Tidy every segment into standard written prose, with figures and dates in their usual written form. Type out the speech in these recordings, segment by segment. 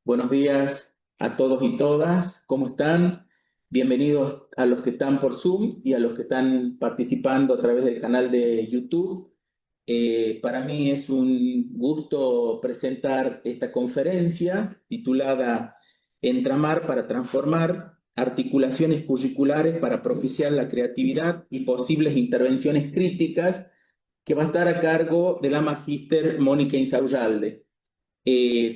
Buenos días a todos y todas. ¿Cómo están? Bienvenidos a los que están por Zoom y a los que están participando a través del canal de YouTube. Para mí es un gusto presentar esta conferencia titulada Entramar para transformar, articulaciones curriculares para propiciar la creatividad y posibles intervenciones críticas, que va a estar a cargo de la magíster Mónica Insaurralde.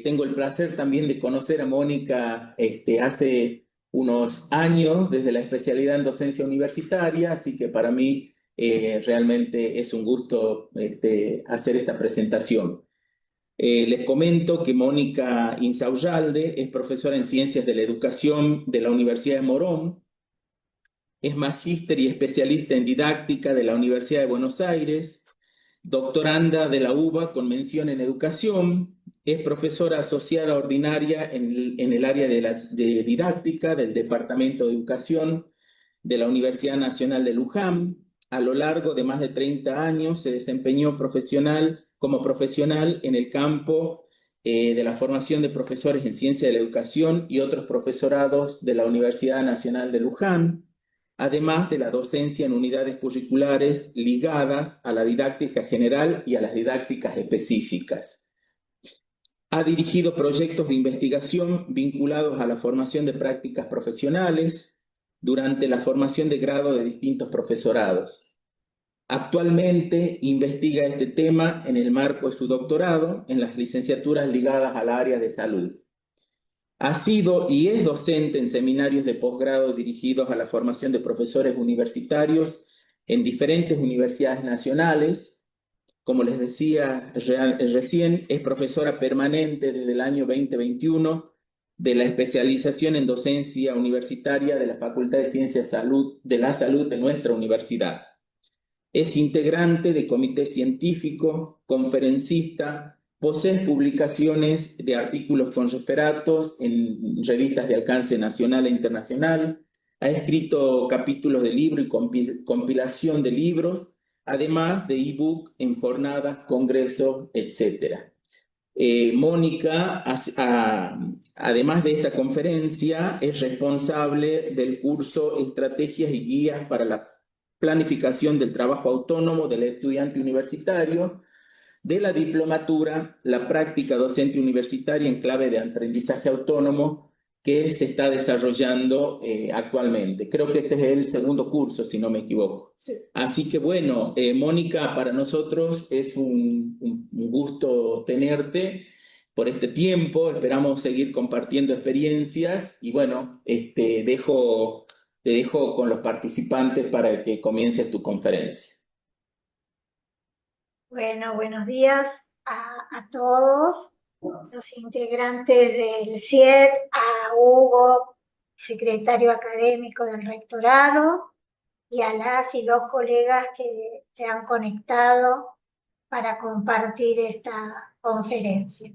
Tengo el placer también de conocer a Mónica hace unos años desde la especialidad en docencia universitaria, así que para mí realmente es un gusto hacer esta presentación. Les comento que Mónica Insaurralde es profesora en Ciencias de la Educación de la Universidad de Morón, es magíster y especialista en didáctica de la Universidad de Buenos Aires, doctoranda de la UBA con mención en educación, es profesora asociada ordinaria en el área de didáctica del Departamento de Educación de la Universidad Nacional de Luján. A lo largo de más de 30 años se desempeñó como profesional en el campo de la formación de profesores en ciencia de la educación y otros profesorados de la Universidad Nacional de Luján, además de la docencia en unidades curriculares ligadas a la didáctica general y a las didácticas específicas. Ha dirigido proyectos de investigación vinculados a la formación de prácticas profesionales durante la formación de grado de distintos profesorados. Actualmente investiga este tema en el marco de su doctorado en las licenciaturas ligadas al área de salud. Ha sido y es docente en seminarios de posgrado dirigidos a la formación de profesores universitarios en diferentes universidades nacionales. Como les decía recién, es profesora permanente desde el año 2021 de la especialización en docencia universitaria de la Facultad de Ciencias de la Salud de nuestra universidad. Es integrante de comité científico, conferencista, posee publicaciones de artículos con referatos en revistas de alcance nacional e internacional, ha escrito capítulos de libro y compilación de libros, además de ebook en jornadas, congresos, etc. Mónica, además de esta conferencia, es responsable del curso Estrategias y Guías para la Planificación del Trabajo Autónomo del Estudiante Universitario, de la diplomatura, la práctica docente universitaria en clave de aprendizaje autónomo que se está desarrollando actualmente. Creo que este es el segundo curso, si no me equivoco. Sí. Así que bueno, Mónica, para nosotros es un gusto tenerte por este tiempo. Esperamos seguir compartiendo experiencias y bueno, te dejo con los participantes para que comiences tu conferencia. Bueno, buenos días a todos los integrantes del CIED, a Hugo, secretario académico del rectorado, y a las y los colegas que se han conectado para compartir esta conferencia.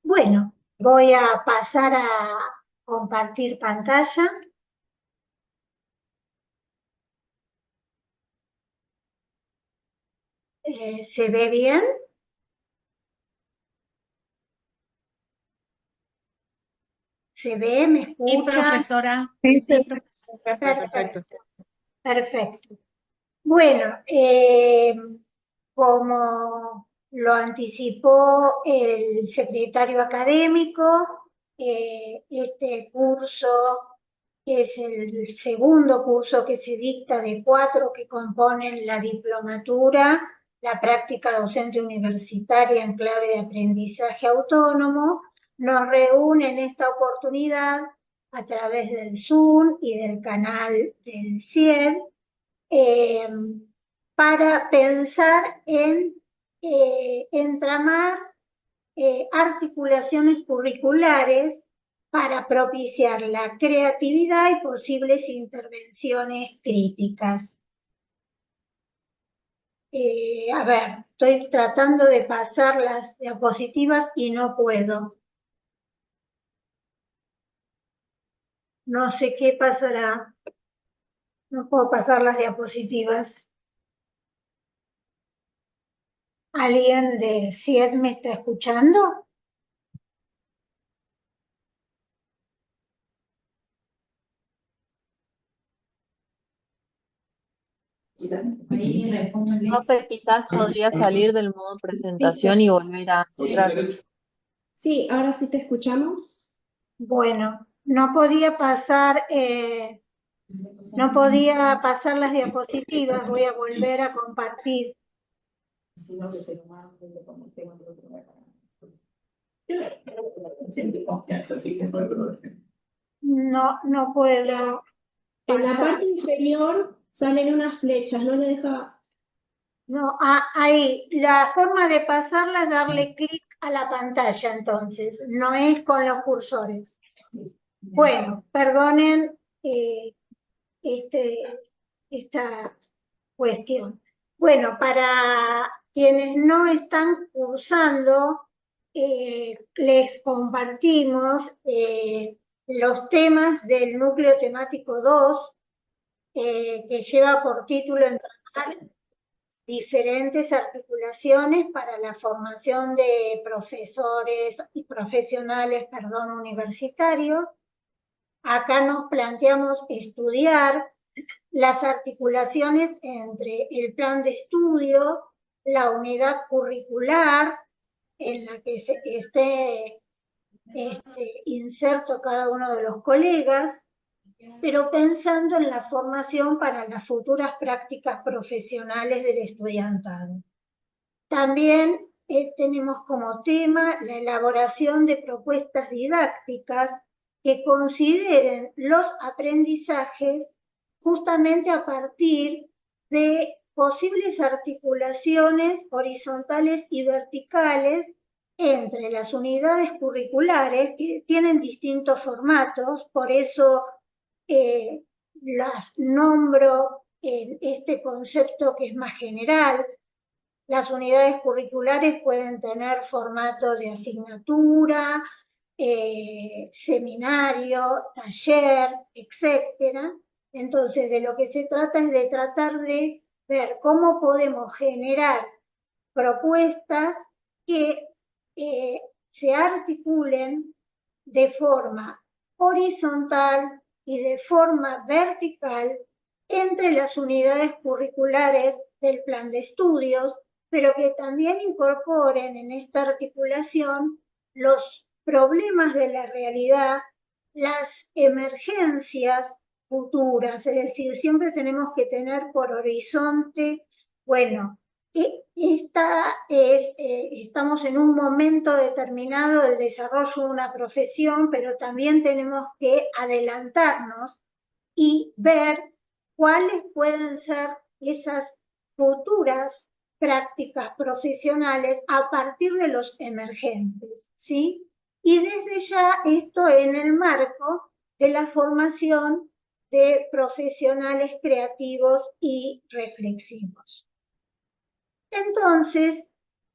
Bueno, voy a pasar a compartir pantalla. ¿Se ve bien? ¿Se ve? ¿Me escucha? Sí, profesora. Sí, Sí, perfecto. Perfecto. Bueno, como lo anticipó el secretario académico, este curso, que es el segundo curso que se dicta de 4 que componen la diplomatura, la práctica docente universitaria en clave de aprendizaje autónomo, nos reúne en esta oportunidad a través del Zoom y del canal del CIED, eh, para pensar en entramar articulaciones curriculares para propiciar la creatividad y posibles intervenciones críticas. A ver, estoy tratando de pasar las diapositivas y no puedo. No sé qué pasará. No puedo pasar las diapositivas. ¿Alguien de CIED me está escuchando? Profe, quizás podría salir del modo presentación y volver a entrar. Sí, ahora sí te escuchamos. Bueno, no podía pasar las diapositivas, voy a volver a compartir. No puedo En la pasar. parte inferior salen unas flechas, no le deja. No, ahí, la forma de pasarla es darle clic a la pantalla, entonces, no es con los cursores. Bueno, perdonen esta cuestión. Bueno, para quienes no están cursando, les compartimos los temas del núcleo temático 2, que lleva por título Encontrar diferentes articulaciones para la formación de profesores y profesionales, universitarios. Acá nos planteamos estudiar las articulaciones entre el plan de estudio, la unidad curricular en la que esté inserto cada uno de los colegas, pero pensando en la formación para las futuras prácticas profesionales del estudiantado. También tenemos como tema la elaboración de propuestas didácticas que consideren los aprendizajes justamente a partir de posibles articulaciones horizontales y verticales entre las unidades curriculares que tienen distintos formatos, por eso las nombro en este concepto que es más general. Las unidades curriculares pueden tener formato de asignatura, seminario, taller, etcétera. Entonces, de lo que se trata es de tratar de ver cómo podemos generar propuestas que se articulen de forma horizontal y de forma vertical entre las unidades curriculares del plan de estudios, pero que también incorporen en esta articulación los problemas de la realidad, las emergencias futuras, es decir, siempre tenemos que tener por horizonte, bueno, estamos en un momento determinado del desarrollo de una profesión, pero también tenemos que adelantarnos y ver cuáles pueden ser esas futuras prácticas profesionales a partir de los emergentes, ¿sí? Y desde ya esto en el marco de la formación de profesionales creativos y reflexivos. Entonces,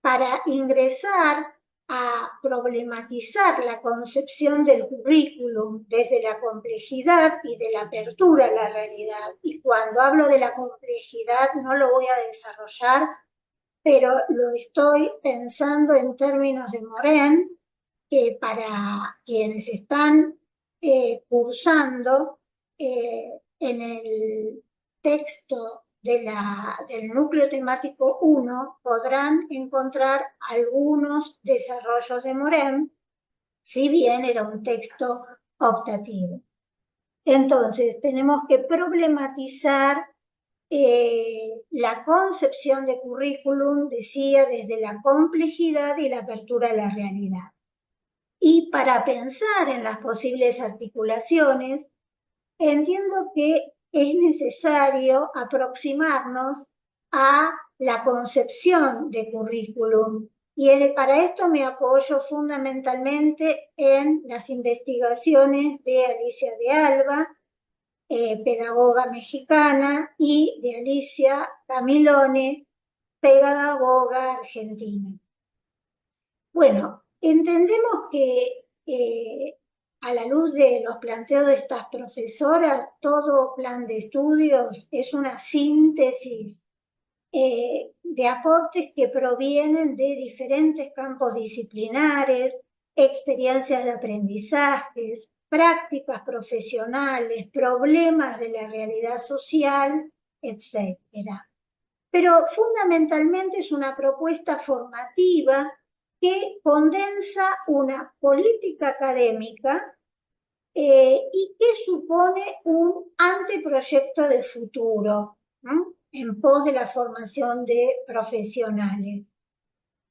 para ingresar a problematizar la concepción del currículum desde la complejidad y de la apertura a la realidad, y cuando hablo de la complejidad no lo voy a desarrollar, pero lo estoy pensando en términos de Morin, que para quienes están cursando en el texto del núcleo temático 1 podrán encontrar algunos desarrollos de Morin, si bien era un texto optativo. Entonces, tenemos que problematizar la concepción de currículum, decía, desde la complejidad y la apertura a la realidad. Y para pensar en las posibles articulaciones, entiendo que es necesario aproximarnos a la concepción de currículum. Y para esto me apoyo fundamentalmente en las investigaciones de Alicia de Alba, pedagoga mexicana, y de Alicia Camilone, pedagoga argentina. Bueno, entendemos que a la luz de los planteos de estas profesoras, todo plan de estudios es una síntesis de aportes que provienen de diferentes campos disciplinares, experiencias de aprendizajes, prácticas profesionales, problemas de la realidad social, etc. pero fundamentalmente es una propuesta formativa que condensa una política académica y que supone un anteproyecto de futuro, ¿no?, en pos de la formación de profesionales.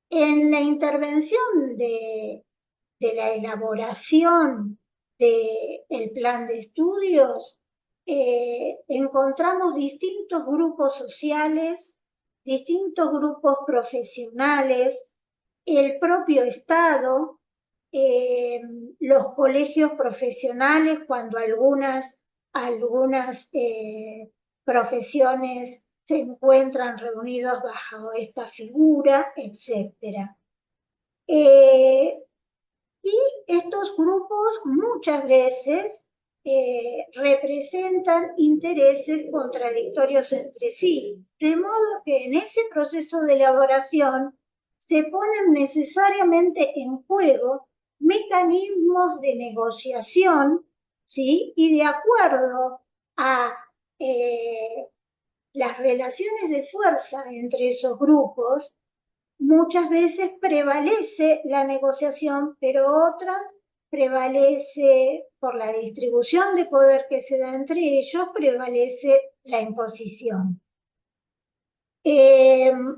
En la intervención de la elaboración del plan de estudios, encontramos distintos grupos sociales, distintos grupos profesionales, el propio Estado, los colegios profesionales, cuando algunas profesiones se encuentran reunidos bajo esta figura, etc. Y estos grupos muchas veces representan intereses contradictorios entre sí, de modo que en ese proceso de elaboración se ponen necesariamente en juego mecanismos de negociación, ¿sí?, y de acuerdo a las relaciones de fuerza entre esos grupos, muchas veces prevalece la negociación, pero otras prevalece, por la distribución de poder que se da entre ellos, prevalece la imposición.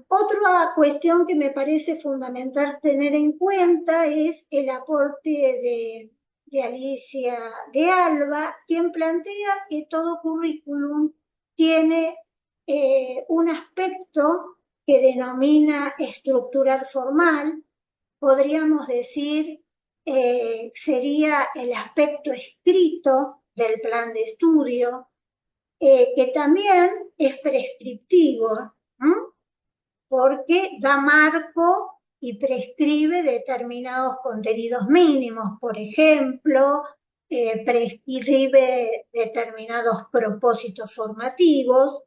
Otra cuestión que me parece fundamental tener en cuenta es el aporte de Alicia de Alba, quien plantea que todo currículum tiene un aspecto que denomina estructural formal, podríamos decir, sería el aspecto escrito del plan de estudio, que también es prescriptivo, ¿no?, porque da marco y prescribe determinados contenidos mínimos, por ejemplo, prescribe determinados propósitos formativos,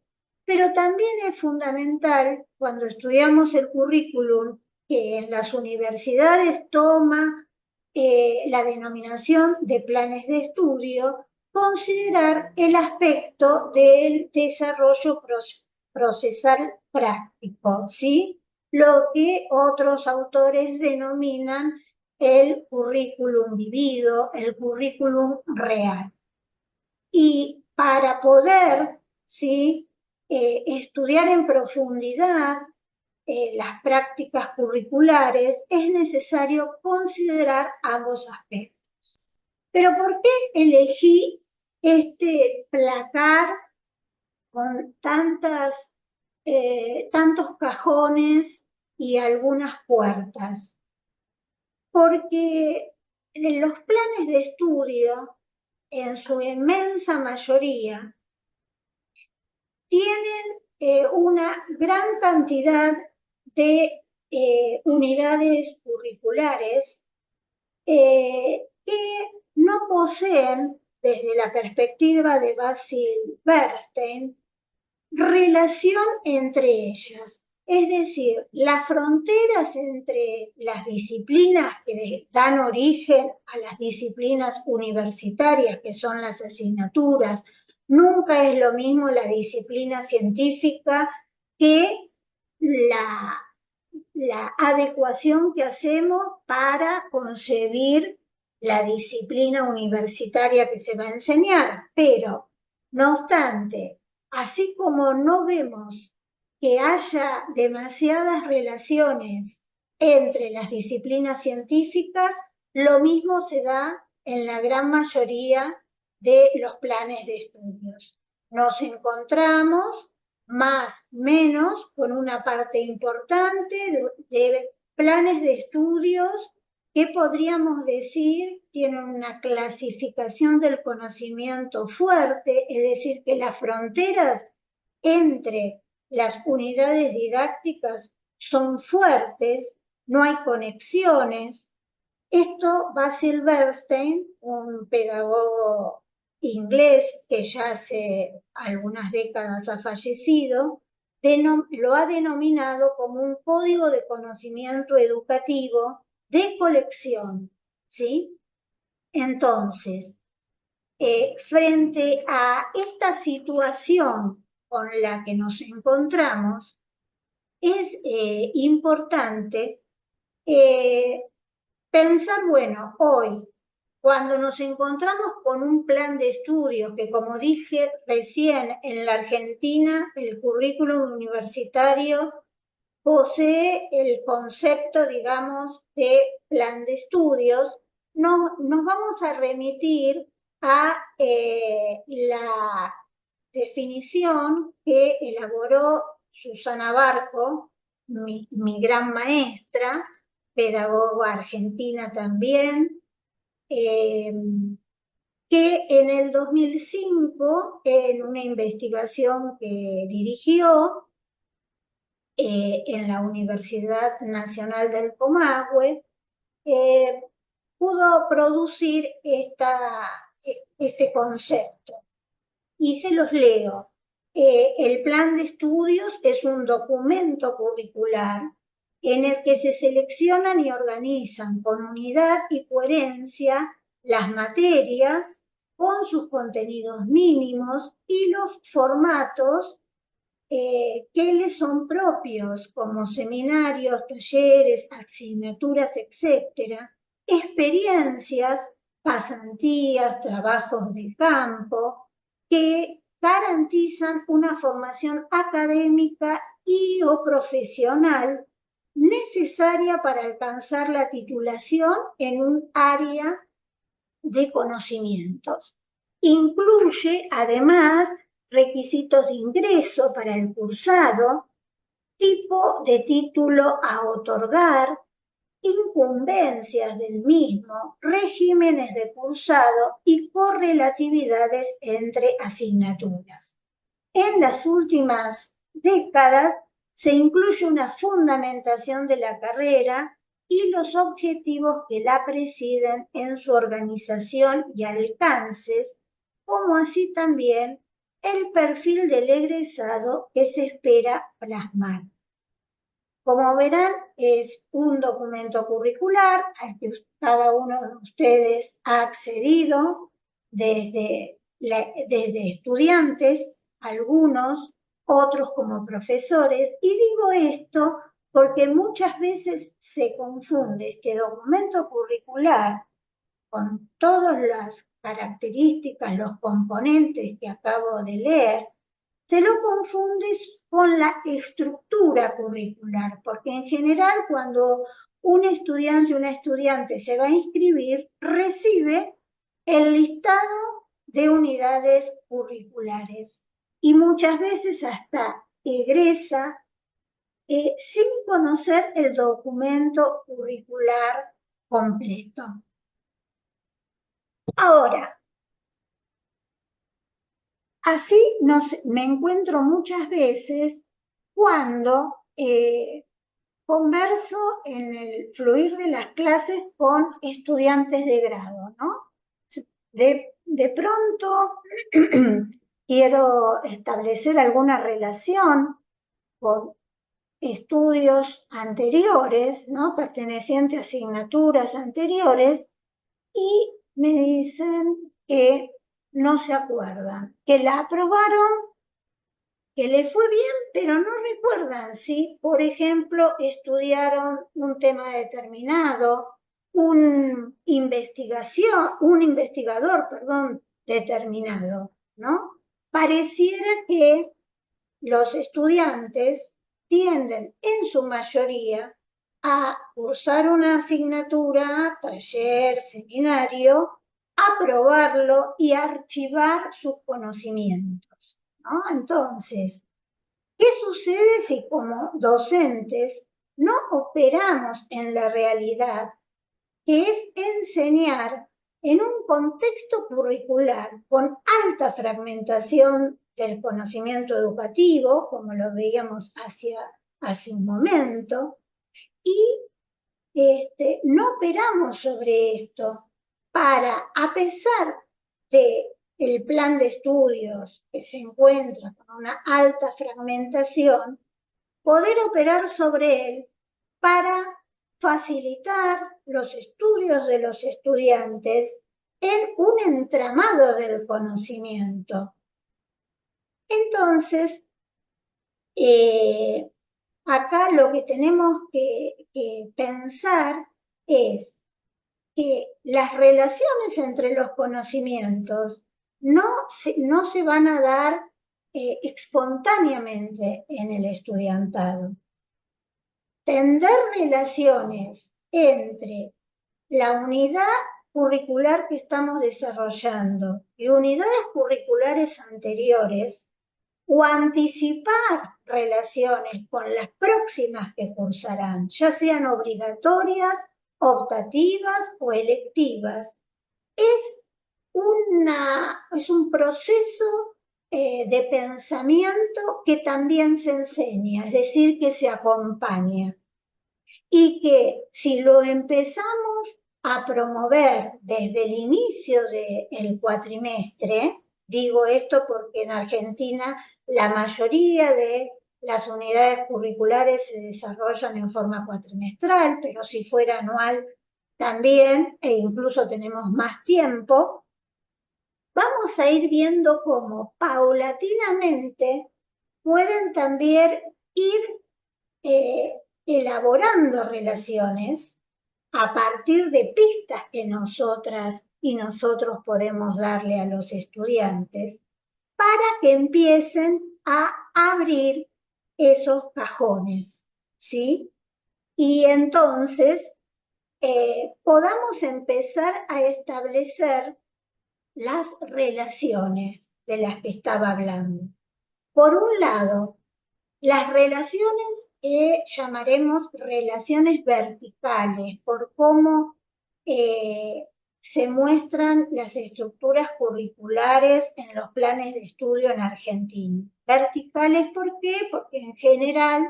pero también es fundamental cuando estudiamos el currículum, que en las universidades toma la denominación de planes de estudio, considerar el aspecto del desarrollo procesal práctico, ¿sí?, lo que otros autores denominan el currículum vivido, el currículum real. Y para poder, ¿sí?, estudiar en profundidad las prácticas curriculares, es necesario considerar ambos aspectos. Pero ¿por qué elegí este placar con tantos cajones y algunas puertas? Porque los planes de estudio, en su inmensa mayoría, tienen una gran cantidad de unidades curriculares que no poseen, desde la perspectiva de Basil Bernstein, relación entre ellas. Es decir, las fronteras entre las disciplinas que dan origen a las disciplinas universitarias, que son las asignaturas, nunca es lo mismo la disciplina científica que la adecuación que hacemos para concebir la disciplina universitaria que se va a enseñar. Pero, no obstante, así como no vemos que haya demasiadas relaciones entre las disciplinas científicas, lo mismo se da en la gran mayoría de los planes de estudios. Nos encontramos más o menos con una parte importante de planes de estudios que podríamos decir tienen una clasificación del conocimiento fuerte, es decir, que las fronteras entre las unidades didácticas son fuertes, no hay conexiones. Esto Basil Bernstein, un pedagogo inglés que ya hace algunas décadas ha fallecido, lo ha denominado como un código de conocimiento educativo de colección, ¿sí? Entonces, frente a esta situación con la que nos encontramos, es importante pensar, bueno, hoy, cuando nos encontramos con un plan de estudios que, como dije recién, en la Argentina el currículum universitario posee el concepto, digamos, de plan de estudios, nos vamos a remitir a la definición que elaboró Susana Barco, mi gran maestra, pedagoga argentina también, que en el 2005, en una investigación que dirigió en la Universidad Nacional del Comahue, pudo producir este concepto. Y se los leo. El plan de estudios es un documento curricular en el que se seleccionan y organizan con unidad y coherencia las materias con sus contenidos mínimos y los formatos que les son propios, como seminarios, talleres, asignaturas, etcétera, experiencias, pasantías, trabajos de campo, que garantizan una formación académica y o profesional necesaria para alcanzar la titulación en un área de conocimientos. Incluye, además, requisitos de ingreso para el cursado, tipo de título a otorgar, incumbencias del mismo, regímenes de cursado y correlatividades entre asignaturas. En las últimas décadas se incluye una fundamentación de la carrera y los objetivos que la presiden en su organización y alcances, como así también el perfil del egresado que se espera plasmar. Como verán, es un documento curricular al que cada uno de ustedes ha accedido desde estudiantes, algunos, otros como profesores. Y digo esto porque muchas veces se confunde este documento curricular con todas las características, los componentes que acabo de leer, se lo confunde con la estructura curricular, porque en general cuando un estudiante o una estudiante se va a inscribir, recibe el listado de unidades curriculares y muchas veces hasta egresa sin conocer el documento curricular completo. Ahora, así me encuentro muchas veces cuando converso en el fluir de las clases con estudiantes de grado, ¿no? De pronto quiero establecer alguna relación con estudios anteriores, ¿no? Pertenecientes a asignaturas anteriores, y me dicen que no se acuerdan, que la aprobaron, que le fue bien, pero no recuerdan si, por ejemplo, estudiaron un tema determinado, un investigador, determinado, ¿no? Pareciera que los estudiantes tienden en su mayoría a cursar una asignatura, taller, seminario, aprobarlo y archivar sus conocimientos, ¿no? Entonces, ¿qué sucede si como docentes no operamos en la realidad, que es enseñar en un contexto curricular con alta fragmentación del conocimiento educativo, como lo veíamos hace un momento, y no operamos sobre esto para, a pesar del plan de estudios que se encuentra con una alta fragmentación, poder operar sobre él para facilitar los estudios de los estudiantes en un entramado del conocimiento. Entonces, acá lo que tenemos que pensar es que las relaciones entre los conocimientos no se van a dar espontáneamente en el estudiantado. Tender relaciones entre la unidad curricular que estamos desarrollando y unidades curriculares anteriores o anticipar relaciones con las próximas que cursarán, ya sean obligatorias, optativas o electivas, es un proceso de pensamiento que también se enseña, es decir, que se acompaña y que si lo empezamos a promover desde el inicio del cuatrimestre, digo esto porque en Argentina la mayoría de las unidades curriculares se desarrollan en forma cuatrimestral, pero si fuera anual también, e incluso tenemos más tiempo, vamos a ir viendo cómo paulatinamente pueden también ir elaborando relaciones a partir de pistas que nosotras y nosotros podemos darle a los estudiantes para que empiecen a abrir esos cajones, ¿sí? Y entonces podamos empezar a establecer las relaciones de las que estaba hablando. Por un lado, las relaciones que llamaremos relaciones verticales, por cómo se muestran las estructuras curriculares en los planes de estudio en Argentina. Verticales, ¿por qué? Porque en general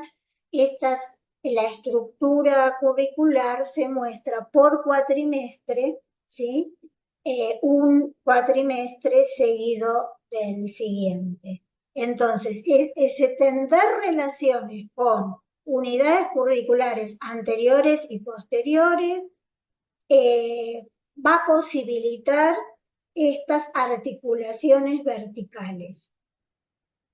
la estructura curricular se muestra por cuatrimestre, ¿sí? Un cuatrimestre seguido del siguiente. Entonces, ese tender relaciones con unidades curriculares anteriores y posteriores va a posibilitar estas articulaciones verticales.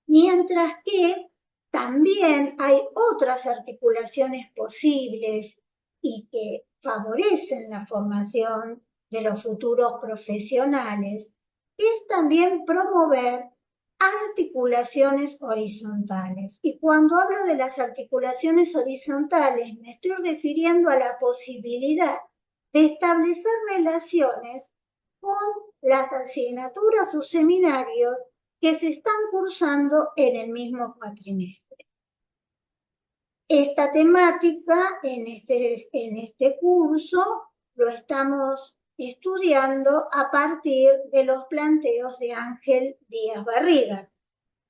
Mientras que también hay otras articulaciones posibles y que favorecen la formación de los futuros profesionales, es también promover articulaciones horizontales. Y cuando hablo de las articulaciones horizontales, me estoy refiriendo a la posibilidad de establecer relaciones con las asignaturas o seminarios que se están cursando en el mismo cuatrimestre. Esta temática en este curso lo estamos estudiando a partir de los planteos de Ángel Díaz Barriga.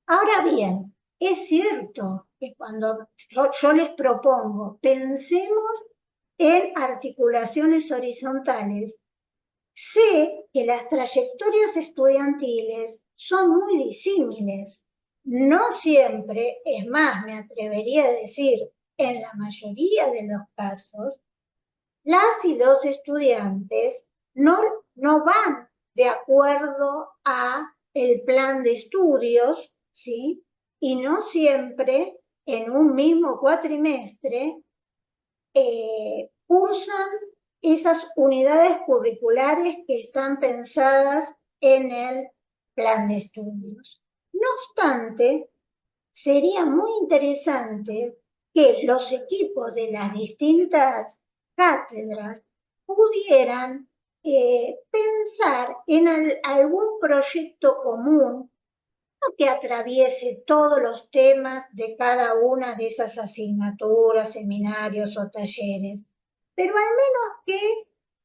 Ahora bien, es cierto que cuando yo les propongo, pensemos en articulaciones horizontales, sé que las trayectorias estudiantiles son muy disímiles. No siempre, es más, me atrevería a decir, en la mayoría de los casos, las y los estudiantes no van de acuerdo a el plan de estudios, ¿sí? Y no siempre en un mismo cuatrimestre cursan esas unidades curriculares que están pensadas en el plan de estudios. No obstante, sería muy interesante que los equipos de las distintas cátedras pudieran pensar en algún proyecto común que atraviese todos los temas de cada una de esas asignaturas, seminarios o talleres, pero al menos que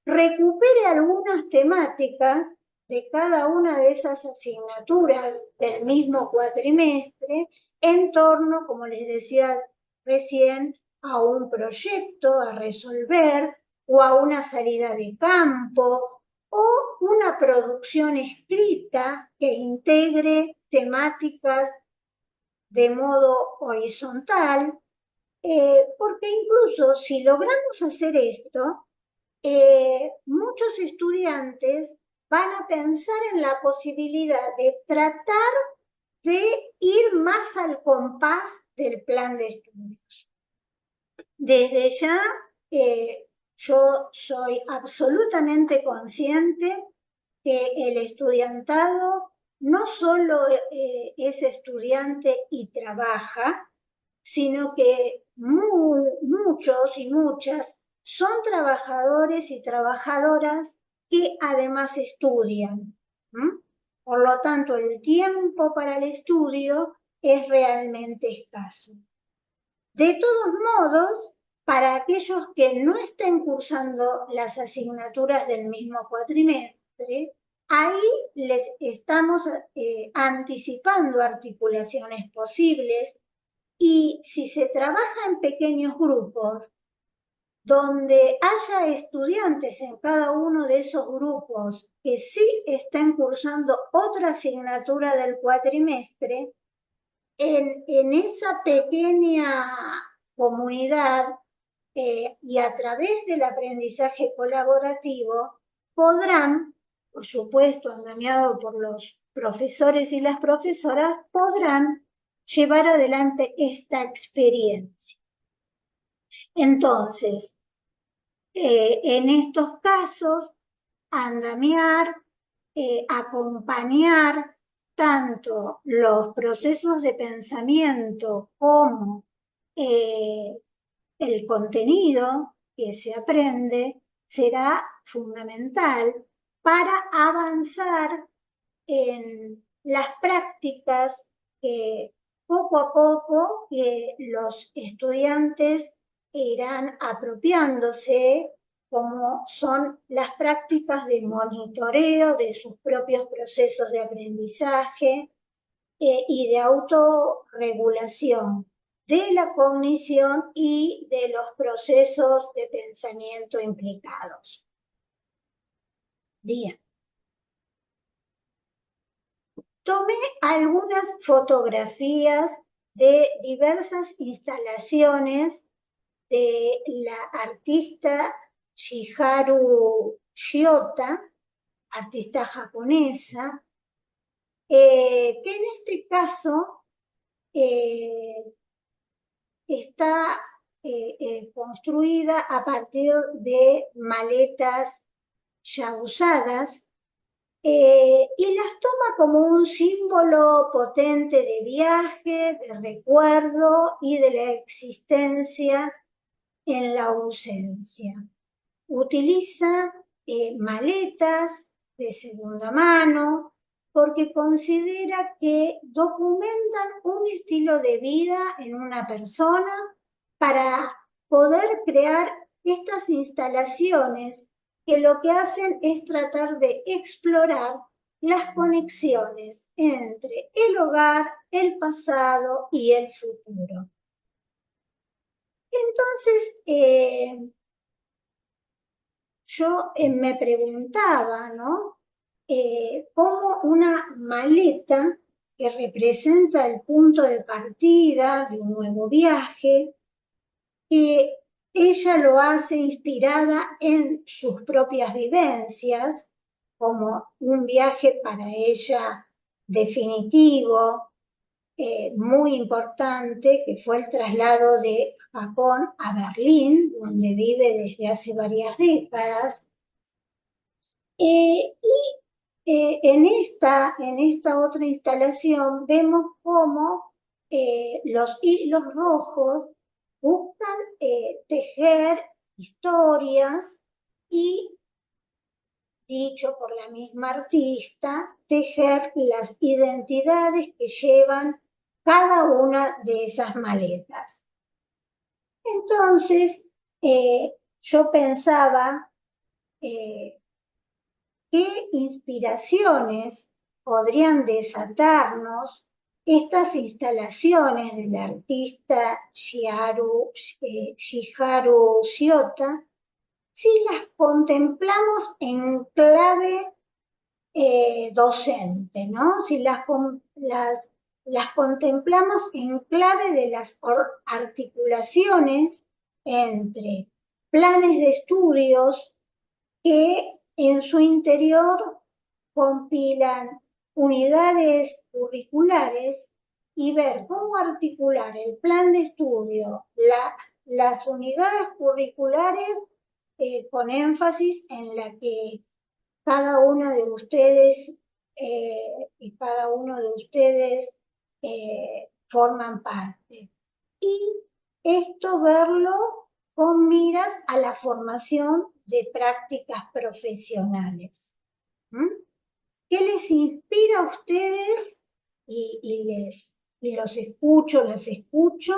recupere algunas temáticas de cada una de esas asignaturas del mismo cuatrimestre en torno, como les decía recién, a un proyecto a resolver o a una salida de campo o una producción escrita que integre temáticas de modo horizontal, porque incluso si logramos hacer esto, muchos estudiantes van a pensar en la posibilidad de tratar de ir más al compás del plan de estudios. Desde ya, yo soy absolutamente consciente que el estudiantado no solo es estudiante y trabaja, sino que muchos y muchas son trabajadores y trabajadoras que además estudian. ¿M? Por lo tanto, el tiempo para el estudio es realmente escaso. De todos modos, para aquellos que no estén cursando las asignaturas del mismo cuatrimestre, ahí les estamos anticipando articulaciones posibles y si se trabaja en pequeños grupos, donde haya estudiantes en cada uno de esos grupos que sí estén cursando otra asignatura del cuatrimestre, en esa pequeña comunidad y a través del aprendizaje colaborativo podrán, por supuesto, andamiado por los profesores y las profesoras, podrán llevar adelante esta experiencia. Entonces, en estos casos, andamiar, acompañar tanto los procesos de pensamiento como el contenido que se aprende será fundamental para avanzar en las prácticas que poco a poco los estudiantes irán apropiándose, como son las prácticas de monitoreo de sus propios procesos de aprendizaje y de autorregulación de la cognición y de los procesos de pensamiento implicados. Bien. Tomé algunas fotografías de diversas instalaciones de la artista Shiharu Shiota, artista japonesa, que en este caso está construida a partir de maletas ya usadas y las toma como un símbolo potente de viaje, de recuerdo y de la existencia en la ausencia. Utiliza maletas de segunda mano porque considera que documentan un estilo de vida en una persona para poder crear estas instalaciones que lo que hacen es tratar de explorar las conexiones entre el hogar, el pasado y el futuro. Entonces, yo me preguntaba, ¿no? Cómo una maleta que representa el punto de partida de un nuevo viaje, que ella lo hace inspirada en sus propias vivencias, como un viaje para ella definitivo, muy importante, que fue el traslado de Japón a Berlín, donde vive desde hace varias décadas. En esta otra instalación vemos cómo los hilos rojos buscan tejer historias y, dicho por la misma artista, tejer las identidades que llevan cada una de esas maletas. Entonces, yo pensaba qué inspiraciones podrían desatarnos estas instalaciones del artista Shiharu Shiota si las contemplamos en clave docente, ¿no? Si las contemplamos en clave de las articulaciones entre planes de estudios que en su interior compilan unidades curriculares y ver cómo articular el plan de estudio, las unidades curriculares con énfasis en la que cada uno de ustedes y cada uno de ustedes forman parte. Y esto verlo con miras a la formación de prácticas profesionales. ¿Mm? ¿Qué les inspira a ustedes? Y los escucho, las escucho,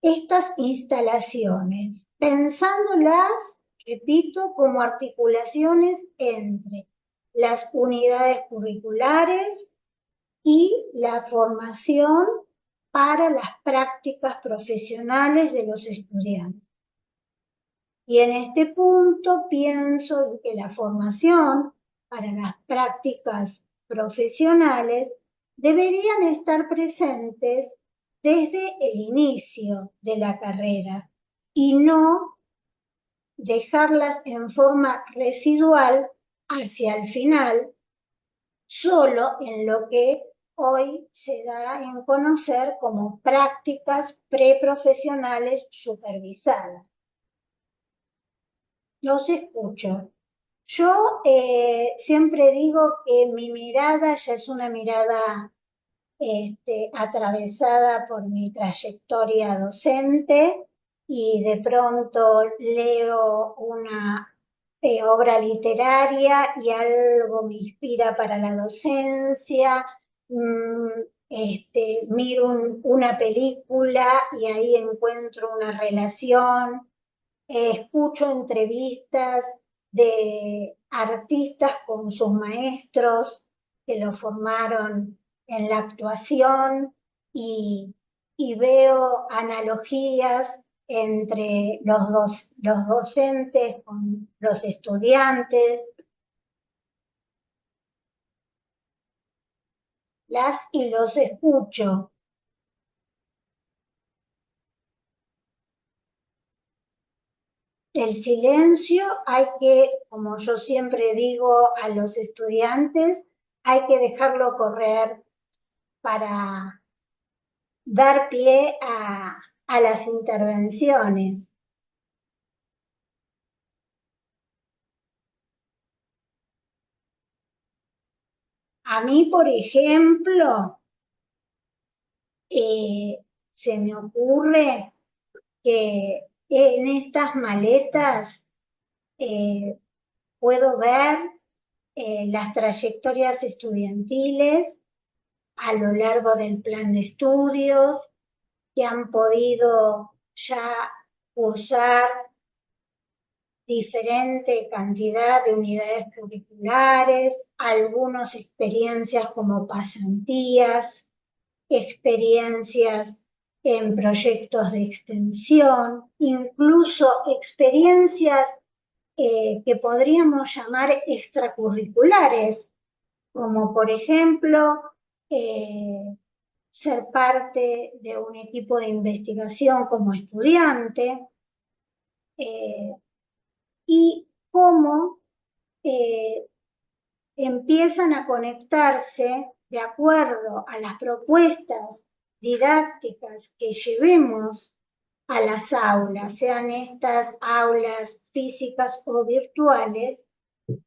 estas instalaciones, pensándolas, repito, como articulaciones entre las unidades curriculares y la formación para las prácticas profesionales de los estudiantes. Y en este punto pienso que la formación para las prácticas profesionales deberían estar presentes desde el inicio de la carrera y no dejarlas en forma residual hacia el final, solo en lo que hoy se da en conocer como prácticas preprofesionales supervisadas. Los escucho. Yo siempre digo que mi mirada ya es una mirada atravesada por mi trayectoria docente y de pronto leo una obra literaria y algo me inspira para la docencia, miro una película y ahí encuentro una relación, escucho entrevistas de artistas con sus maestros que lo formaron en la actuación y veo analogías entre los docentes con los estudiantes, las y los escucho. El silencio hay que, como yo siempre digo a los estudiantes, hay que dejarlo correr para dar pie a las intervenciones. A mí, por ejemplo, se me ocurre que en estas maletas puedo ver las trayectorias estudiantiles a lo largo del plan de estudios, que han podido ya cursar diferente cantidad de unidades curriculares, algunas experiencias como pasantías, experiencias en proyectos de extensión, incluso experiencias que podríamos llamar extracurriculares, como por ejemplo ser parte de un equipo de investigación como estudiante, y cómo empiezan a conectarse de acuerdo a las propuestas didácticas que llevemos a las aulas, sean estas aulas físicas o virtuales,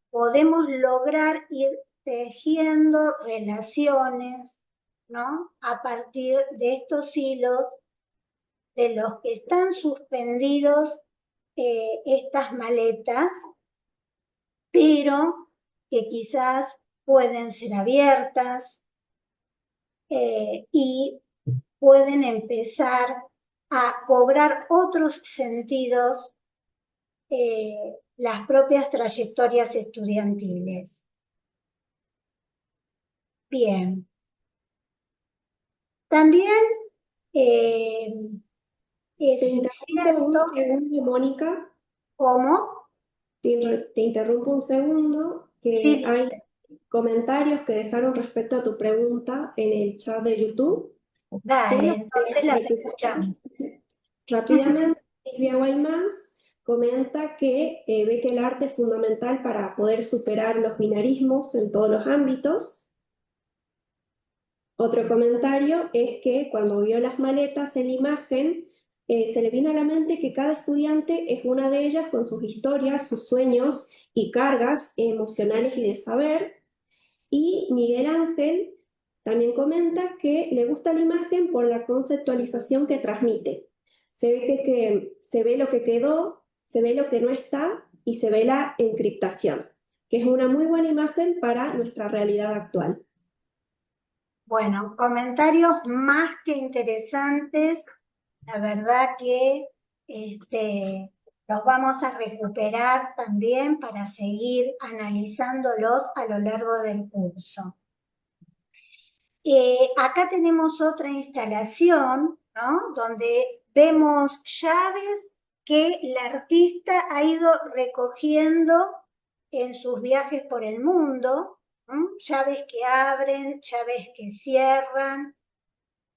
podemos lograr ir tejiendo relaciones, ¿no? A partir de estos hilos de los que están suspendidos estas maletas, pero que quizás pueden ser abiertas y pueden empezar a cobrar otros sentidos las propias trayectorias estudiantiles. Bien. También es Te interrumpo un segundo, Mónica. ¿Cómo? Te interrumpo un segundo, que Sí. hay comentarios que dejaron respecto a tu pregunta en el chat de YouTube. Dale, entonces las escuchamos. Rápidamente, Silvia Guaymás comenta que ve que el arte es fundamental para poder superar los binarismos en todos los ámbitos. Otro comentario es que cuando vio las maletas en imagen, se le vino a la mente que cada estudiante es una de ellas con sus historias, sus sueños y cargas emocionales y de saber. Y Miguel Ángel también comenta que le gusta la imagen por la conceptualización que transmite. Se ve se ve lo que quedó, se ve lo que no está y se ve la encriptación, que es una muy buena imagen para nuestra realidad actual. Bueno, comentarios más que interesantes. La verdad que los vamos a recuperar también para seguir analizándolos a lo largo del curso. Acá tenemos otra instalación, ¿no? Donde vemos llaves que el artista ha ido recogiendo en sus viajes por el mundo, ¿no? Llaves que abren, llaves que cierran,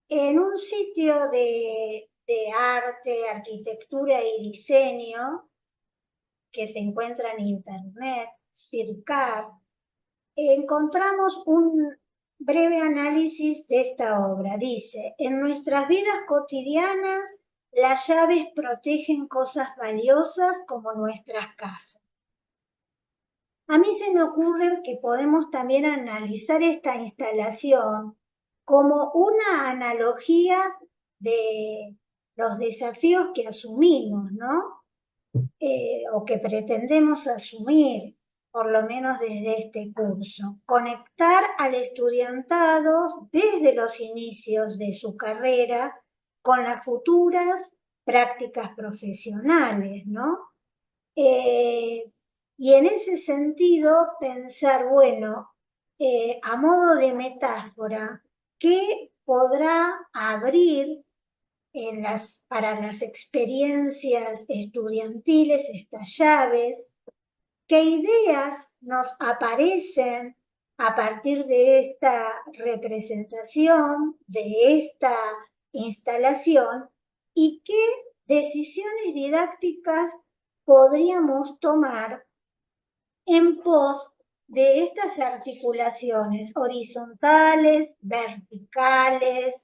en un sitio de arte, arquitectura y diseño que se encuentra en internet, Circar, encontramos un breve análisis de esta obra. Dice, en nuestras vidas cotidianas, las llaves protegen cosas valiosas como nuestras casas. A mí se me ocurre que podemos también analizar esta instalación como una analogía de los desafíos que asumimos, ¿no? O que pretendemos asumir, por lo menos desde este curso. Conectar al estudiantado desde los inicios de su carrera con las futuras prácticas profesionales, ¿no? Y en ese sentido pensar, bueno, a modo de metáfora, ¿qué podrá abrir para las experiencias estudiantiles estas llaves? ¿Qué ideas nos aparecen a partir de esta representación, de esta instalación? ¿Y qué decisiones didácticas podríamos tomar en pos de estas articulaciones horizontales, verticales,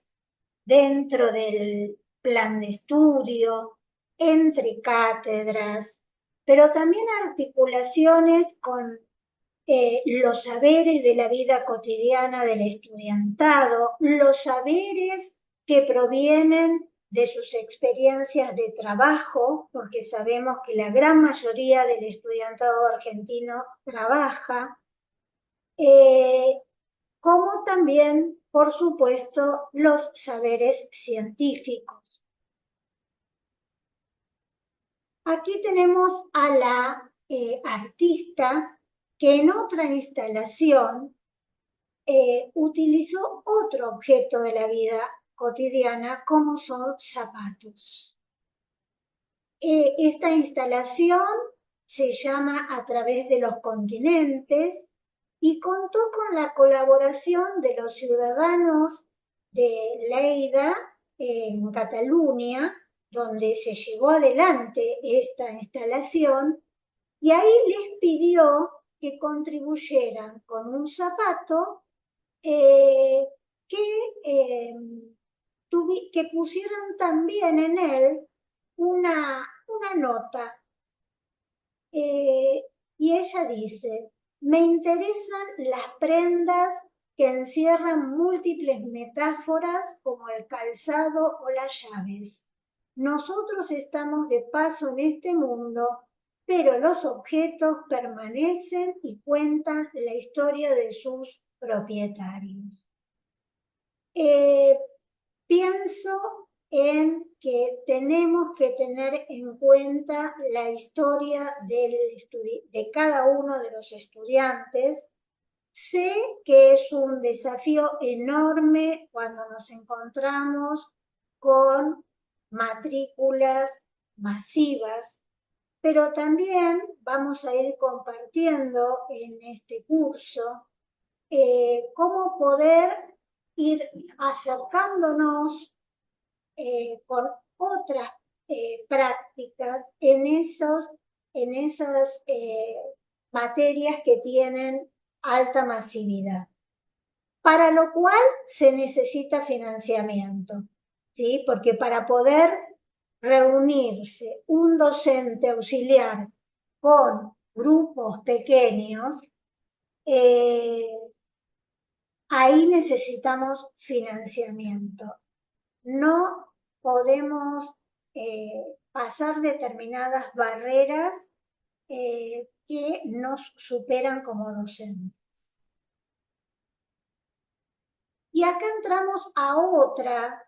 dentro del plan de estudio, entre cátedras, pero también articulaciones con los saberes de la vida cotidiana del estudiantado, los saberes que provienen de sus experiencias de trabajo, porque sabemos que la gran mayoría del estudiantado argentino trabaja, como también, por supuesto, los saberes científicos. Aquí tenemos a la artista que en otra instalación utilizó otro objeto de la vida cotidiana, como son zapatos. Esta instalación se llama A través de los continentes y contó con la colaboración de los ciudadanos de Lleida, en Cataluña, donde se llevó adelante esta instalación, y ahí les pidió que contribuyeran con un zapato que pusieran también en él una nota. Y ella dice, me interesan las prendas que encierran múltiples metáforas como el calzado o las llaves. Nosotros estamos de paso en este mundo, pero los objetos permanecen y cuentan la historia de sus propietarios. Pienso en que tenemos que tener en cuenta la historia de cada uno de los estudiantes. Sé que es un desafío enorme cuando nos encontramos con matrículas masivas, pero también vamos a ir compartiendo en este curso cómo poder ir acercándonos con otras prácticas en esas materias que tienen alta masividad, para lo cual se necesita financiamiento, ¿sí? Porque para poder reunirse un docente auxiliar con grupos pequeños, ahí necesitamos financiamiento. No podemos pasar determinadas barreras que nos superan como docentes. Y acá entramos a otra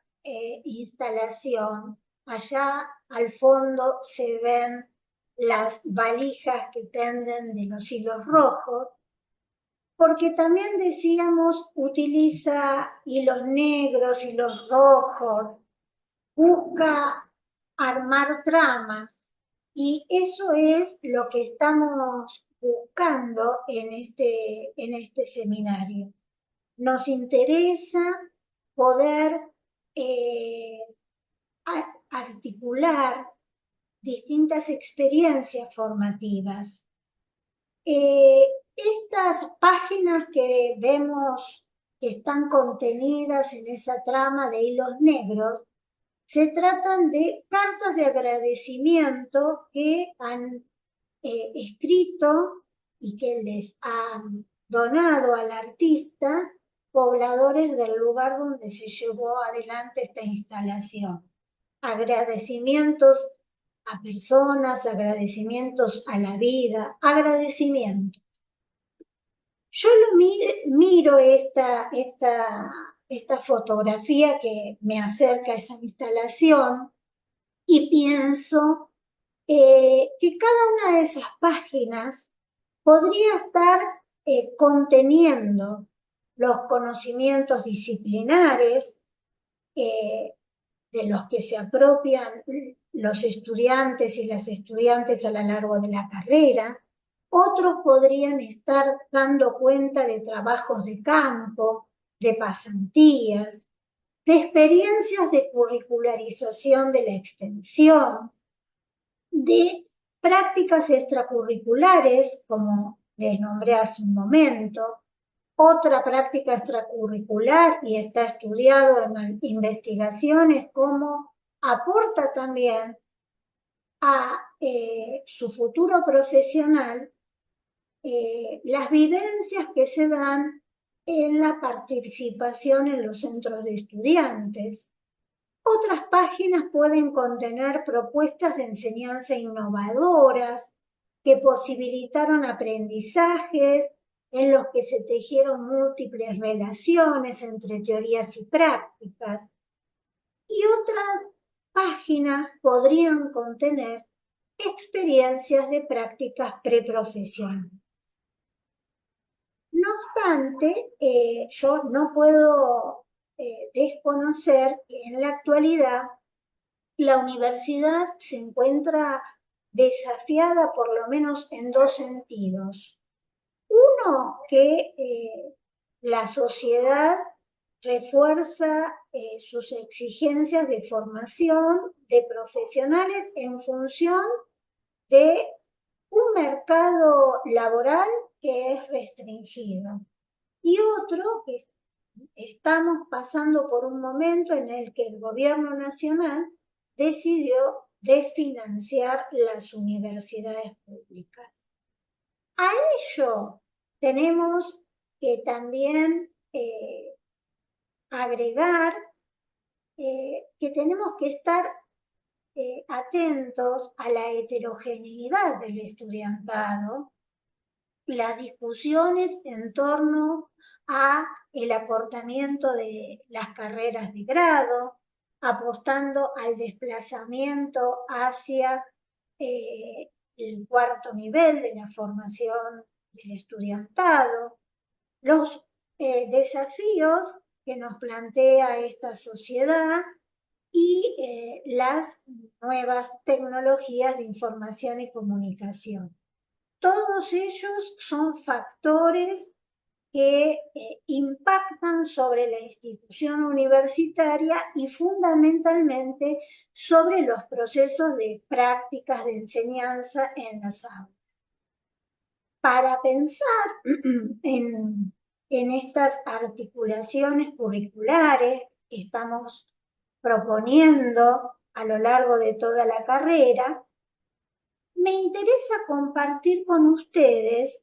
instalación. Allá al fondo se ven las valijas que penden de los hilos rojos, porque también decíamos utiliza hilos negros, hilos rojos, busca armar tramas, y eso es lo que estamos buscando en este seminario. Nos interesa poder articular distintas experiencias formativas. Estas páginas que vemos que están contenidas en esa trama de hilos negros se tratan de cartas de agradecimiento que han escrito y que les han donado al artista pobladores del lugar donde se llevó adelante esta instalación. Agradecimientos a personas, agradecimientos a la vida, agradecimientos. Yo miro esta fotografía que me acerca a esa instalación y pienso que cada una de esas páginas podría estar conteniendo los conocimientos disciplinares de los que se apropian los estudiantes y las estudiantes a lo largo de la carrera. Otros podrían estar dando cuenta de trabajos de campo, de pasantías, de experiencias de curricularización de la extensión, de prácticas extracurriculares, como les nombré hace un momento. Otra práctica extracurricular, y está estudiado en investigaciones, cómo aporta también a su futuro profesional las vivencias que se dan en la participación en los centros de estudiantes. Otras páginas pueden contener propuestas de enseñanza innovadoras que posibilitaron aprendizajes en los que se tejieron múltiples relaciones entre teorías y prácticas. Y otras páginas podrían contener experiencias de prácticas preprofesionales. No obstante, yo no puedo desconocer que en la actualidad la universidad se encuentra desafiada por lo menos en dos sentidos. Uno, que la sociedad refuerza sus exigencias de formación de profesionales en función de un mercado laboral que es restringido. Y otro, que estamos pasando por un momento en el que el gobierno nacional decidió desfinanciar las universidades públicas. A ello tenemos que también agregar que tenemos que estar atentos a la heterogeneidad del estudiantado, las discusiones en torno a el acortamiento de las carreras de grado, apostando al desplazamiento hacia el cuarto nivel de la formación del estudiantado, los desafíos que nos plantea esta sociedad y las nuevas tecnologías de información y comunicación. Todos ellos son factores que impactan sobre la institución universitaria y fundamentalmente sobre los procesos de prácticas de enseñanza en las aulas. Para pensar en estas articulaciones curriculares que estamos proponiendo a lo largo de toda la carrera, me interesa compartir con ustedes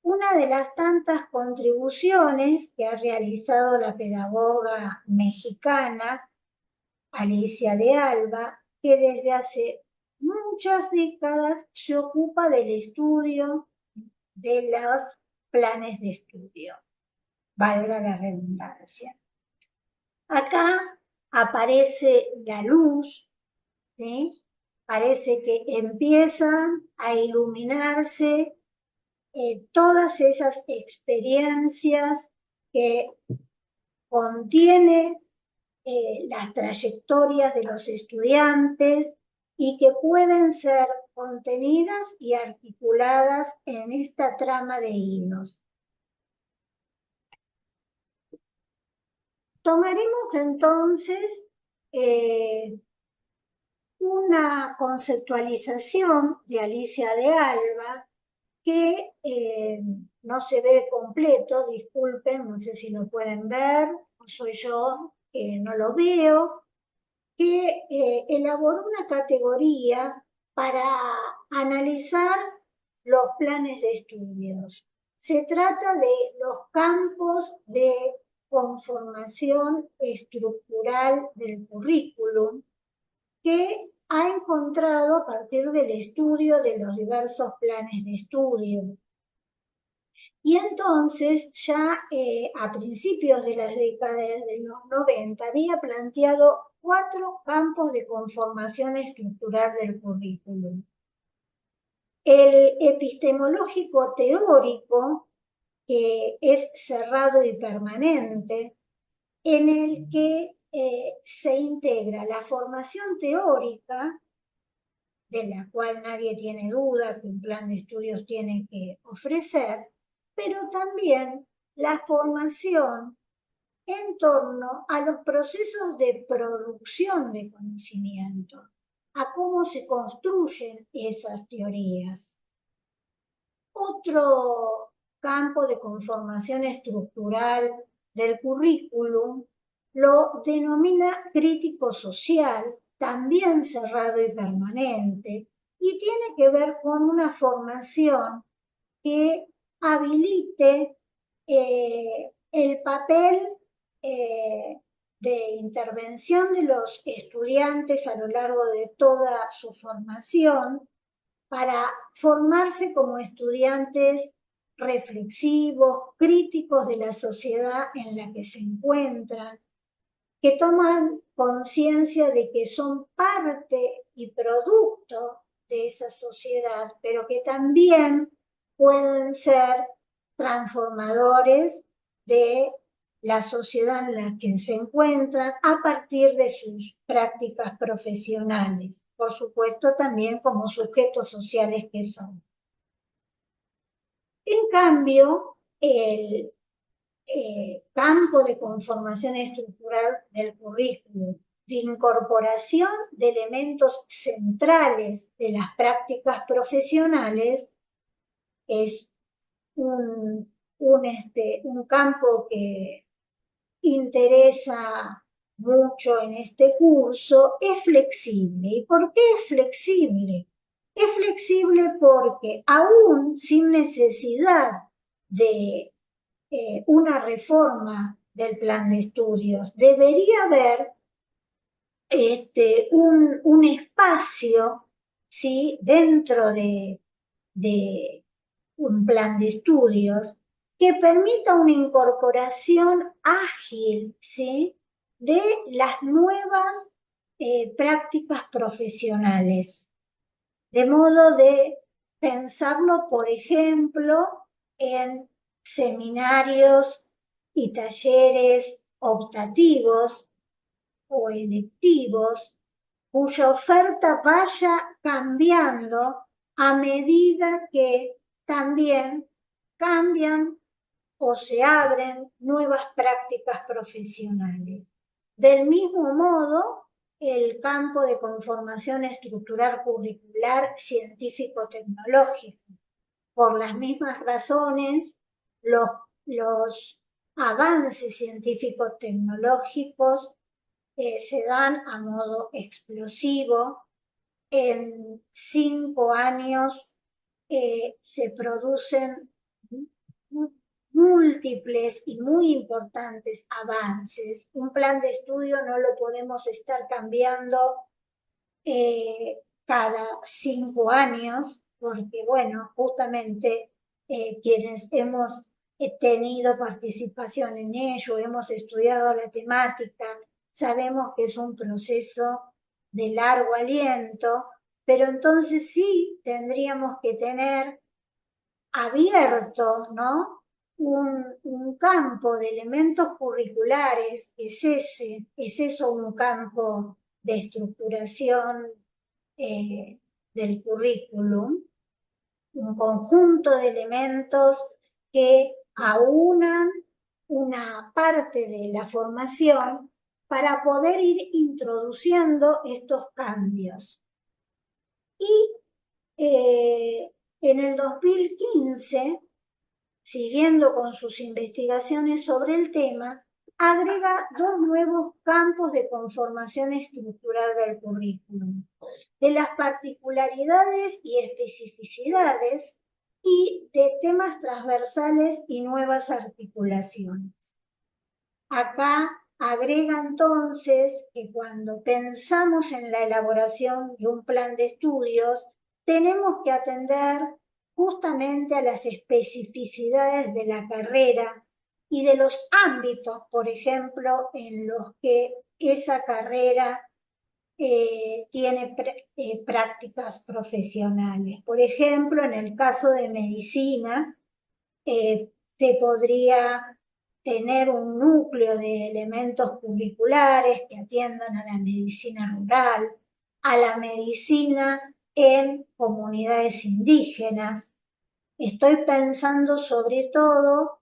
una de las tantas contribuciones que ha realizado la pedagoga mexicana Alicia de Alba, que desde hace muchas décadas se ocupa del estudio de los planes de estudio, valga la redundancia. Acá aparece la luz, ¿sí? Parece que empiezan a iluminarse todas esas experiencias que contiene las trayectorias de los estudiantes y que pueden ser contenidas y articuladas en esta trama de hilos. Tomaremos entonces una conceptualización de Alicia de Alba que no se ve completo, disculpen, no sé si lo pueden ver, o soy yo que no lo veo, que elaboró una categoría para analizar los planes de estudios. Se trata de los campos de conformación estructural del currículum que ha encontrado a partir del estudio de los diversos planes de estudio. Y entonces ya a principios de las décadas de los 90 había planteado 4 campos de conformación estructural del currículum. El epistemológico teórico, que es cerrado y permanente, en el que se integra la formación teórica, de la cual nadie tiene duda que un plan de estudios tiene que ofrecer, pero también la formación en torno a los procesos de producción de conocimiento, a cómo se construyen esas teorías. Otro campo de conformación estructural del currículum lo denomina crítico social, también cerrado y permanente, y tiene que ver con una formación que habilite el papel de intervención de los estudiantes a lo largo de toda su formación para formarse como estudiantes reflexivos, críticos de la sociedad en la que se encuentran, que toman conciencia de que son parte y producto de esa sociedad, pero que también pueden ser transformadores de la sociedad en la que se encuentran a partir de sus prácticas profesionales, por supuesto también como sujetos sociales que son. En cambio, el campo de conformación estructural del currículum, de incorporación de elementos centrales de las prácticas profesionales, es un campo que interesa mucho en este curso. Es flexible. ¿Y por qué es flexible? Es flexible porque aún sin necesidad de una reforma del plan de estudios, debería haber un espacio, ¿sí?, dentro de un plan de estudios que permita una incorporación ágil, ¿sí?, de las nuevas prácticas profesionales, de modo de pensarlo, por ejemplo, en seminarios y talleres optativos o electivos, cuya oferta vaya cambiando a medida que también cambian o se abren nuevas prácticas profesionales. Del mismo modo, el campo de conformación estructural curricular científico-tecnológico. Por las mismas razones, los avances científico-tecnológicos se dan a modo explosivo. En 5 años se producen múltiples y muy importantes avances. Un plan de estudio no lo podemos estar cambiando cada 5 años, porque bueno, justamente quienes hemos tenido participación en ello, hemos estudiado la temática, sabemos que es un proceso de largo aliento, pero entonces sí tendríamos que tener abierto, ¿no? Un campo de elementos curriculares, es eso un campo de estructuración del currículum, un conjunto de elementos que aunan una parte de la formación para poder ir introduciendo estos cambios. Y en el 2015, siguiendo con sus investigaciones sobre el tema, agrega 2 nuevos campos de conformación estructural del currículum, de las particularidades y especificidades y de temas transversales y nuevas articulaciones. Acá agrega entonces que cuando pensamos en la elaboración de un plan de estudios, tenemos que atender justamente a las especificidades de la carrera y de los ámbitos, por ejemplo, en los que esa carrera tiene prácticas profesionales. Por ejemplo, en el caso de medicina, se podría tener un núcleo de elementos curriculares que atiendan a la medicina rural, a la medicina en comunidades indígenas. Estoy pensando sobre todo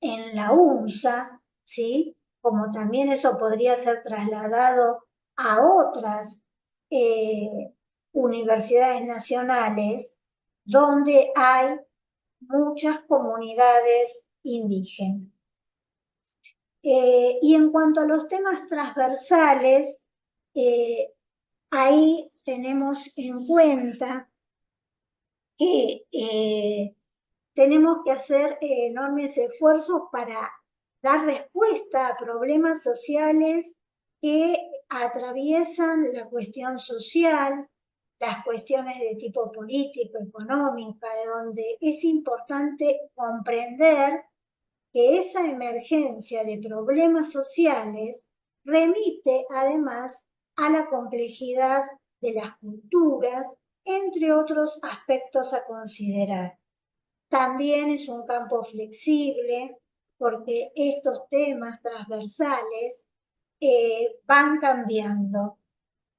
en la UNSA, ¿sí? Como también eso podría ser trasladado a otras universidades nacionales donde hay muchas comunidades indígenas. Y en cuanto a los temas transversales, ahí tenemos en cuenta que tenemos que hacer enormes esfuerzos para dar respuesta a problemas sociales que atraviesan la cuestión social, las cuestiones de tipo político, económica, donde es importante comprender que esa emergencia de problemas sociales remite además a la complejidad de las culturas, entre otros aspectos a considerar. También es un campo flexible porque estos temas transversales van cambiando.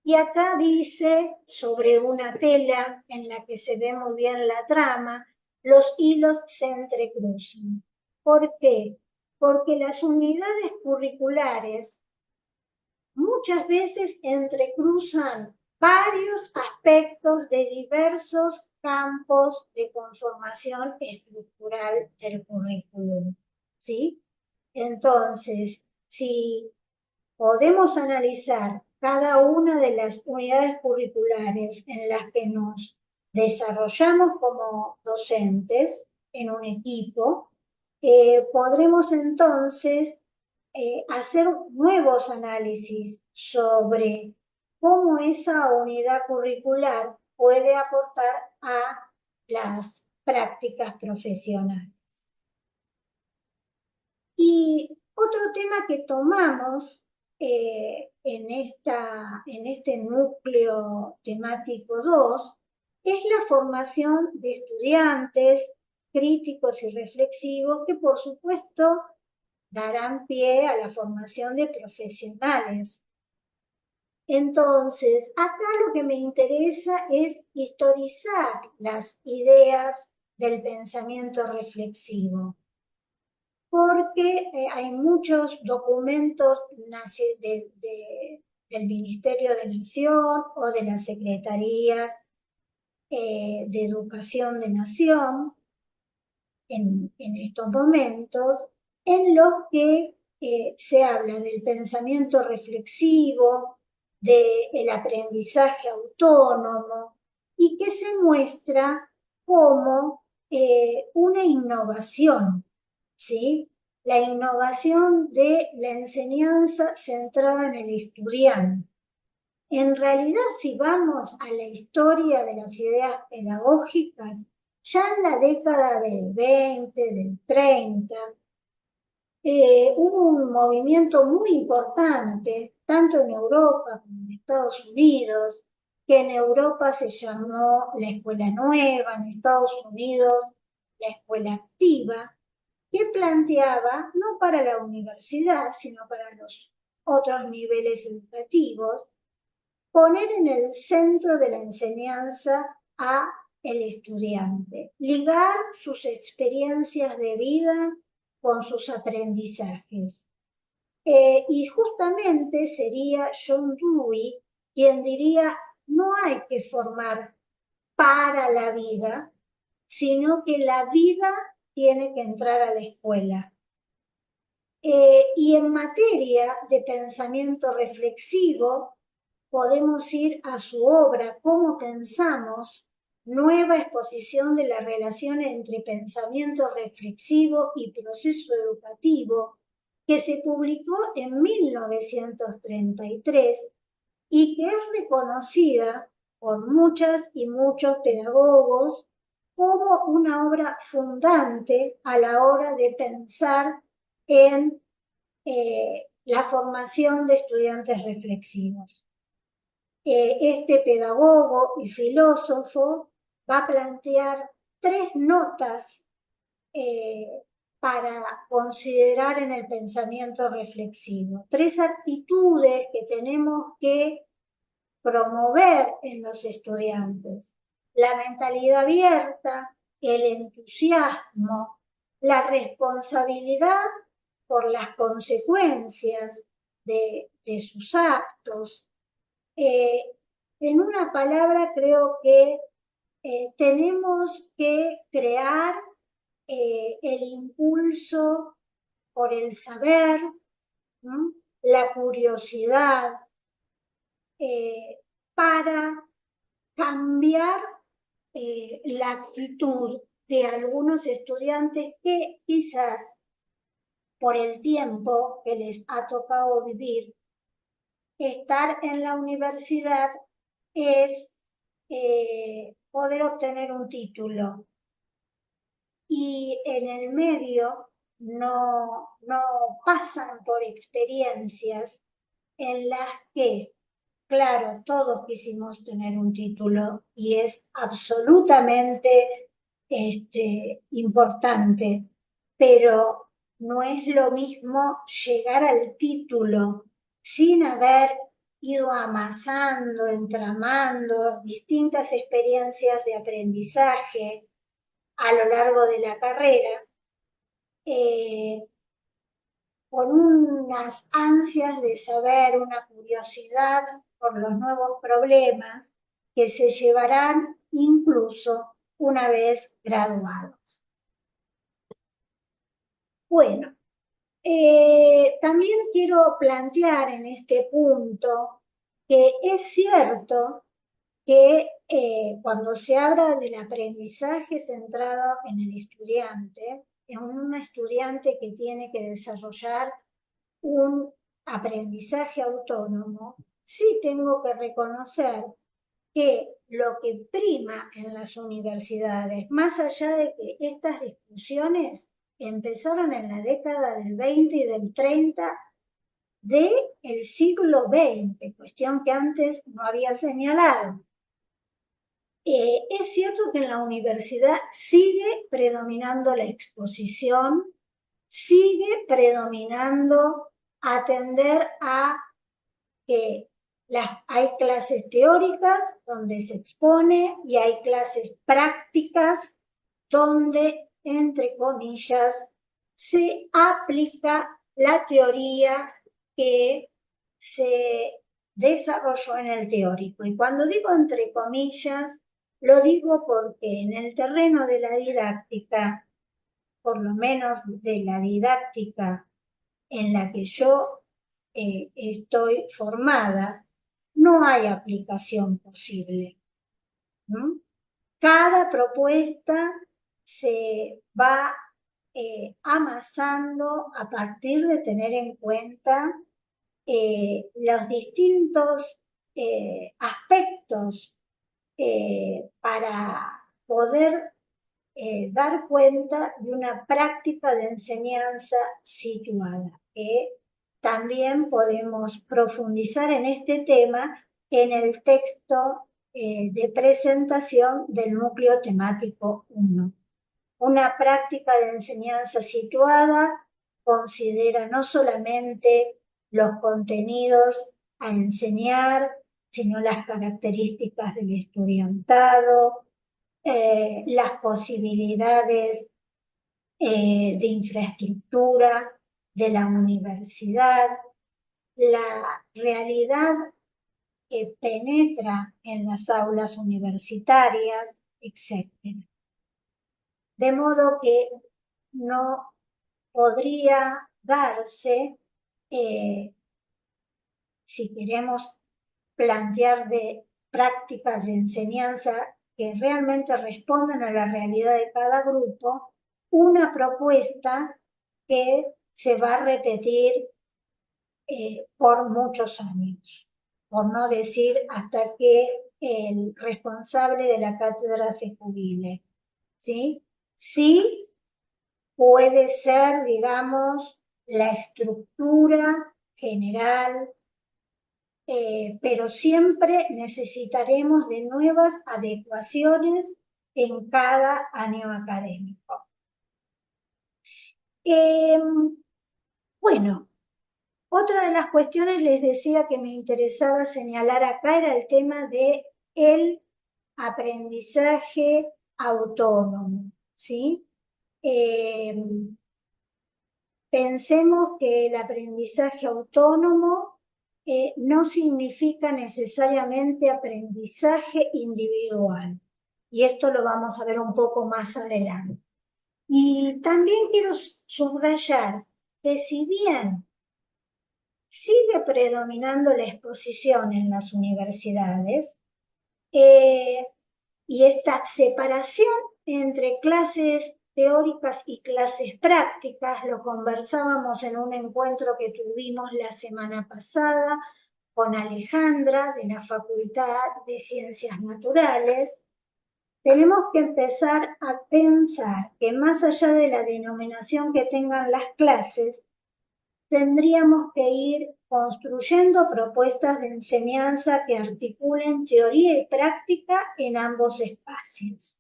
Y acá dice, sobre una tela en la que se ve muy bien la trama, los hilos se entrecruzan. ¿Por qué? Porque las unidades curriculares muchas veces entrecruzan varios aspectos de diversos campos de conformación estructural del currículum, ¿sí? Entonces, si podemos analizar cada una de las unidades curriculares en las que nos desarrollamos como docentes en un equipo, podremos entonces hacer nuevos análisis sobre cómo esa unidad curricular puede aportar a las prácticas profesionales. Y otro tema que tomamos en este núcleo temático 2 es la formación de estudiantes críticos y reflexivos que por supuesto darán pie a la formación de profesionales. Entonces, acá lo que me interesa es historizar las ideas del pensamiento reflexivo, porque hay muchos documentos del Ministerio de Nación o de la Secretaría de Educación de Nación en estos momentos, en los que se habla del pensamiento reflexivo, del aprendizaje autónomo y que se muestra como una innovación, ¿sí? La innovación de la enseñanza centrada en el estudiante. En realidad, si vamos a la historia de las ideas pedagógicas, ya en la década del 20, del 30, hubo un movimiento muy importante, tanto en Europa como en Estados Unidos, que en Europa se llamó la Escuela Nueva, en Estados Unidos la Escuela Activa, que planteaba, no para la universidad, sino para los otros niveles educativos, poner en el centro de la enseñanza a el estudiante, ligar sus experiencias de vida con sus aprendizajes. Y justamente sería John Dewey quien diría, no hay que formar para la vida, sino que la vida tiene que entrar a la escuela. Y en materia de pensamiento reflexivo, podemos ir a su obra Cómo pensamos, nueva exposición de la relación entre pensamiento reflexivo y proceso educativo, que se publicó en 1933 y que es reconocida por muchas y muchos pedagogos como una obra fundante a la hora de pensar en la formación de estudiantes reflexivos. Este pedagogo y filósofo va a plantear 3 notas para considerar en el pensamiento reflexivo, 3 actitudes que tenemos que promover en los estudiantes: la mentalidad abierta, el entusiasmo, la responsabilidad por las consecuencias de sus actos. En una palabra, creo que tenemos que crear el impulso por el saber, ¿no? La curiosidad, para cambiar la actitud de algunos estudiantes que quizás por el tiempo que les ha tocado vivir, estar en la universidad es poder obtener un título y en el medio no pasan por experiencias en las que, claro, todos quisimos tener un título y es absolutamente importante, pero no es lo mismo llegar al título sin haber ido amasando, entramando distintas experiencias de aprendizaje a lo largo de la carrera, con unas ansias de saber, una curiosidad por los nuevos problemas que se llevarán incluso una vez graduados. Bueno, también quiero plantear en este punto que es cierto que cuando se habla del aprendizaje centrado en el estudiante, en un estudiante que tiene que desarrollar un aprendizaje autónomo, sí tengo que reconocer que lo que prima en las universidades, más allá de que estas discusiones empezaron en la década del 20 y del 30 del siglo XX, cuestión que antes no había señalado. Es cierto que en la universidad sigue predominando la exposición, sigue predominando atender a que hay clases teóricas donde se expone y hay clases prácticas donde, entre comillas, se aplica la teoría que se desarrolló en el teórico. Y cuando digo entre comillas, lo digo porque en el terreno de la didáctica, por lo menos de la didáctica en la que yo estoy formada, no hay aplicación posible, ¿no? Cada propuesta se va amasando a partir de tener en cuenta los distintos aspectos para poder dar cuenta de una práctica de enseñanza situada, que también podemos profundizar en este tema en el texto de presentación del núcleo temático 1. Una práctica de enseñanza situada considera no solamente los contenidos a enseñar, sino las características del estudiantado, las posibilidades de infraestructura de la universidad, la realidad que penetra en las aulas universitarias, etc. De modo que no podría darse, si queremos plantear de prácticas de enseñanza que realmente respondan a la realidad de cada grupo, una propuesta que se va a repetir por muchos años, por no decir hasta que el responsable de la cátedra se jubile, ¿sí? Sí puede ser, digamos, la estructura general, pero siempre necesitaremos de nuevas adecuaciones en cada año académico. Bueno, otra de las cuestiones les decía que me interesaba señalar acá era el tema de el aprendizaje autónomo, ¿sí? Pensemos que el aprendizaje autónomo no significa necesariamente aprendizaje individual. Y esto lo vamos a ver un poco más adelante. Y también quiero subrayar que si bien sigue predominando la exposición en las universidades, y esta separación entre clases teóricas y clases prácticas, lo conversábamos en un encuentro que tuvimos la semana pasada con Alejandra de la Facultad de Ciencias Naturales, tenemos que empezar a pensar que más allá de la denominación que tengan las clases, tendríamos que ir construyendo propuestas de enseñanza que articulen teoría y práctica en ambos espacios.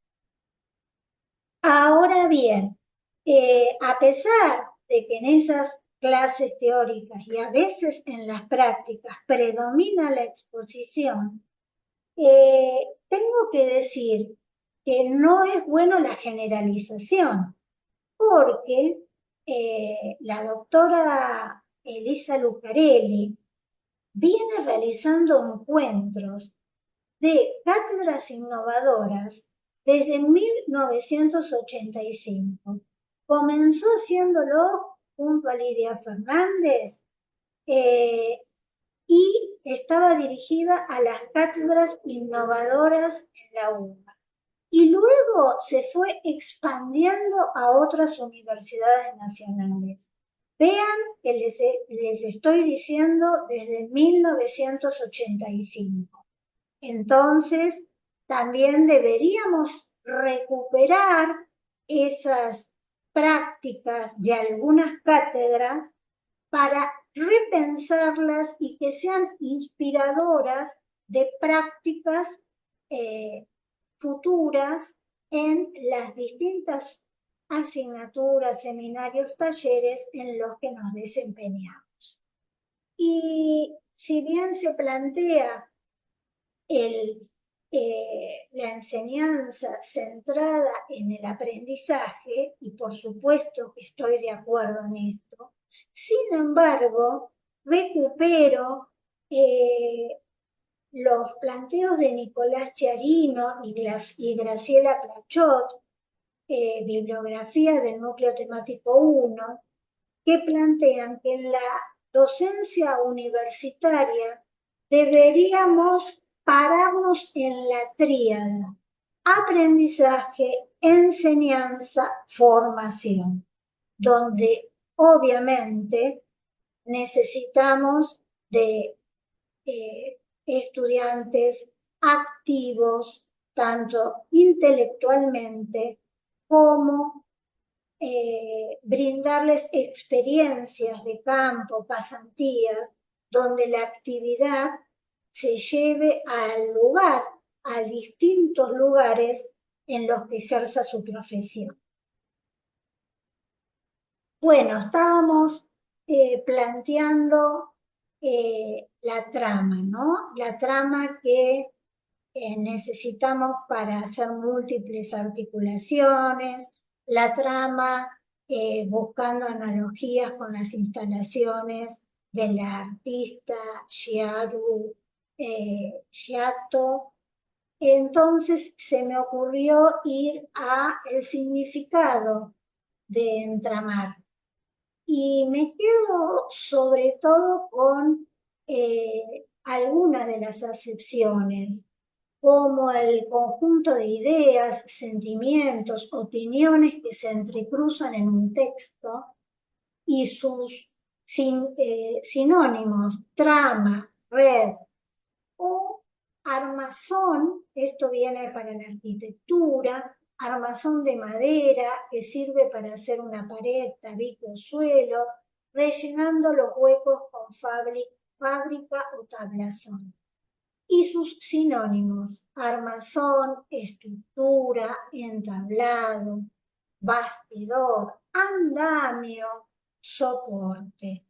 Ahora bien, a pesar de que en esas clases teóricas y a veces en las prácticas predomina la exposición, tengo que decir que no es bueno la generalización, porque la doctora Elisa Lucarelli viene realizando encuentros de cátedras innovadoras desde 1985. Comenzó haciéndolo junto a Lidia Fernández y estaba dirigida a las cátedras innovadoras en la UBA. Y luego se fue expandiendo a otras universidades nacionales. Vean que les estoy diciendo desde 1985. Entonces, también deberíamos recuperar esas prácticas de algunas cátedras para repensarlas y que sean inspiradoras de prácticas futuras en las distintas asignaturas, seminarios, talleres en los que nos desempeñamos. Y si bien se plantea la enseñanza centrada en el aprendizaje, y por supuesto que estoy de acuerdo en esto, sin embargo, recupero los planteos de Nicolás Chiarino y Graciela Plachot, bibliografía del núcleo temático 1, que plantean que en la docencia universitaria deberíamos pararnos en la tríada: aprendizaje, enseñanza, formación, donde obviamente necesitamos de estudiantes activos, tanto intelectualmente como brindarles experiencias de campo, pasantías, donde la actividad se lleve al lugar, a distintos lugares en los que ejerza su profesión. Bueno, estábamos planteando la trama, ¿no? La trama que necesitamos para hacer múltiples articulaciones, la trama buscando analogías con las instalaciones de la artista Shiharu Shiato. Entonces se me ocurrió ir a el significado de entramar. Y me quedo sobre todo con algunas de las acepciones, como el conjunto de ideas, sentimientos, opiniones que se entrecruzan en un texto y sus sinónimos: trama, red o armazón. Esto viene para la arquitectura: armazón de madera que sirve para hacer una pared, tabique o suelo, rellenando los huecos con fábrica o tablazón. Y sus sinónimos: armazón, estructura, entablado, bastidor, andamio, soporte.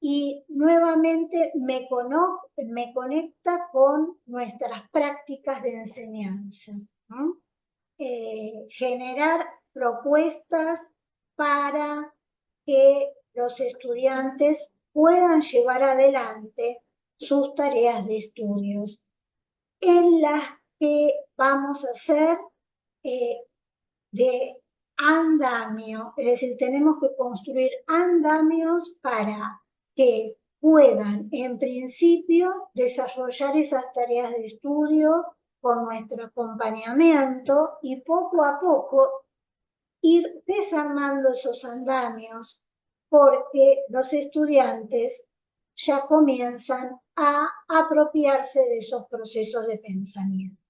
Y nuevamente me conecta con nuestras prácticas de enseñanza, ¿no? Generar propuestas para que los estudiantes puedan llevar adelante sus tareas de estudios, en las que vamos a hacer de andamio, es decir, tenemos que construir andamios para que puedan, en principio, desarrollar esas tareas de estudio con nuestro acompañamiento y poco a poco ir desarmando esos andamios, porque los estudiantes ya comienzan a apropiarse de esos procesos de pensamiento.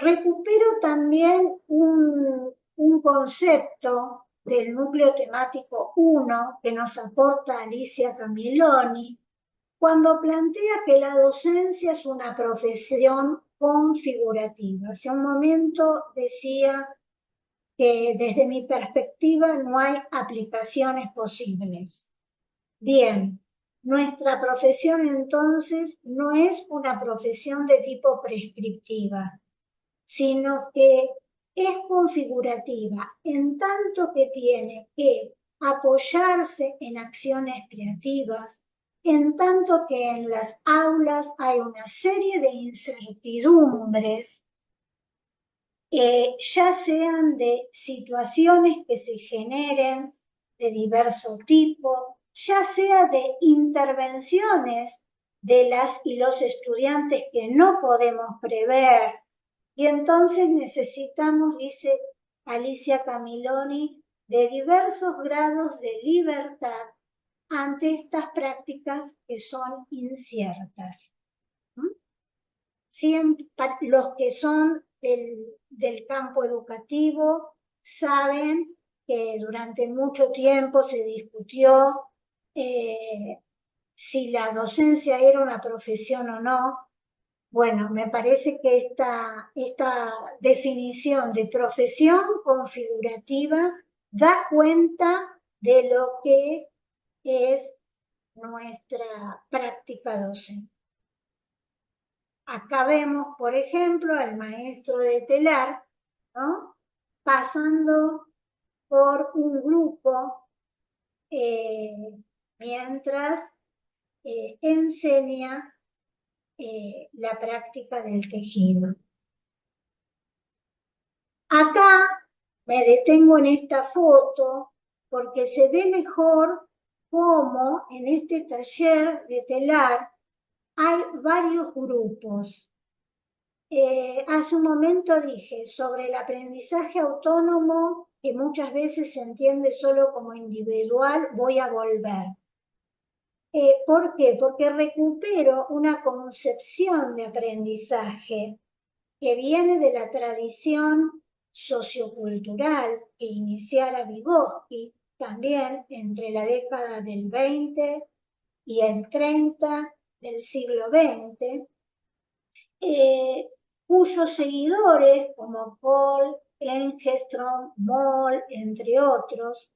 Recupero también un concepto del núcleo temático 1 que nos aporta Alicia Camiloni, cuando plantea que la docencia es una profesión configurativa. Hace un momento decía que desde mi perspectiva no hay aplicaciones posibles. Bien, nuestra profesión entonces no es una profesión de tipo prescriptiva, sino que es configurativa en tanto que tiene que apoyarse en acciones creativas, en tanto que en las aulas hay una serie de incertidumbres, ya sean de situaciones que se generen de diverso tipo, ya sea de intervenciones de las y los estudiantes que no podemos prever. Y entonces necesitamos, dice Alicia Camiloni, de diversos grados de libertad ante estas prácticas que son inciertas. Siempre, los que son del campo educativo saben que durante mucho tiempo se discutió si la docencia era una profesión o no. Bueno, me parece que esta definición de profesión configurativa da cuenta de lo que es nuestra práctica docente. Acá vemos, por ejemplo, al maestro de telar, ¿no?, pasando por un grupo mientras enseña la práctica del tejido. Acá me detengo en esta foto porque se ve mejor cómo en este taller de telar hay varios grupos. Hace un momento dije sobre el aprendizaje autónomo, que muchas veces se entiende solo como individual, voy a volver. ¿Por qué? Porque recupero una concepción de aprendizaje que viene de la tradición sociocultural que iniciara Vygotsky también entre la década del 20 y el 30 del siglo XX, cuyos seguidores como Paul, Engström, Moll, entre otros,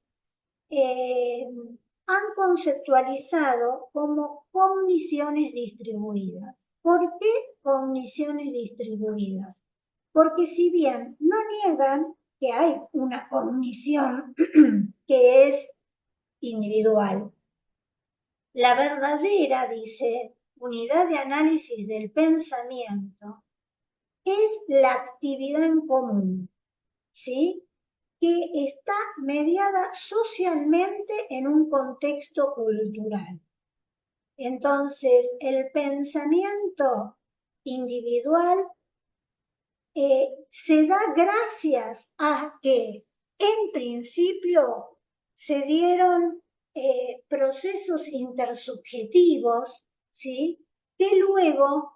han conceptualizado como cogniciones distribuidas. ¿Por qué cogniciones distribuidas? Porque si bien no niegan que hay una cognición que es individual, la verdadera, dice, unidad de análisis del pensamiento es la actividad en común, ¿sí? Que está mediada socialmente en un contexto cultural. Entonces, el pensamiento individual se da gracias a que, en principio, se dieron procesos intersubjetivos, ¿sí? Que luego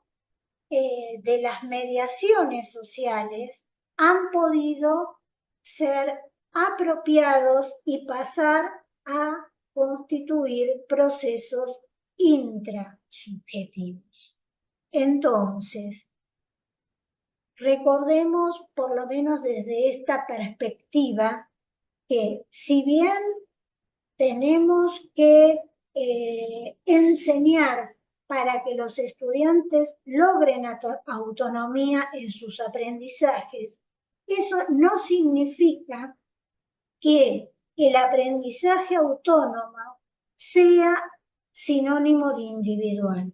de las mediaciones sociales han podido ser apropiados y pasar a constituir procesos intrasubjetivos. Entonces, recordemos, por lo menos desde esta perspectiva, que si bien tenemos que enseñar para que los estudiantes logren autonomía en sus aprendizajes, eso no significa que el aprendizaje autónomo sea sinónimo de individual.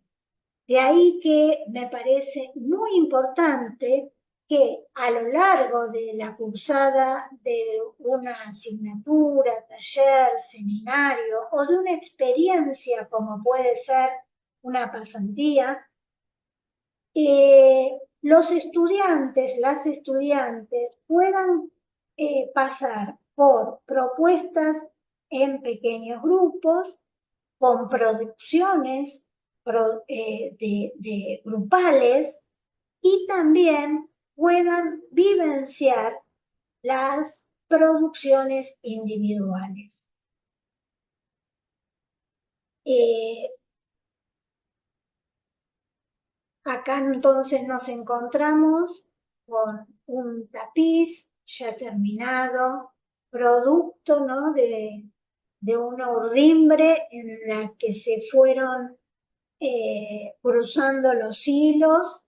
De ahí que me parece muy importante que a lo largo de la cursada de una asignatura, taller, seminario o de una experiencia como puede ser una pasantía, los estudiantes, las estudiantes puedan pasar por propuestas en pequeños grupos, con producciones de grupales y también puedan vivenciar las producciones individuales. Acá entonces nos encontramos con un tapiz ya terminado, producto, ¿no?, de una urdimbre en la que se fueron cruzando los hilos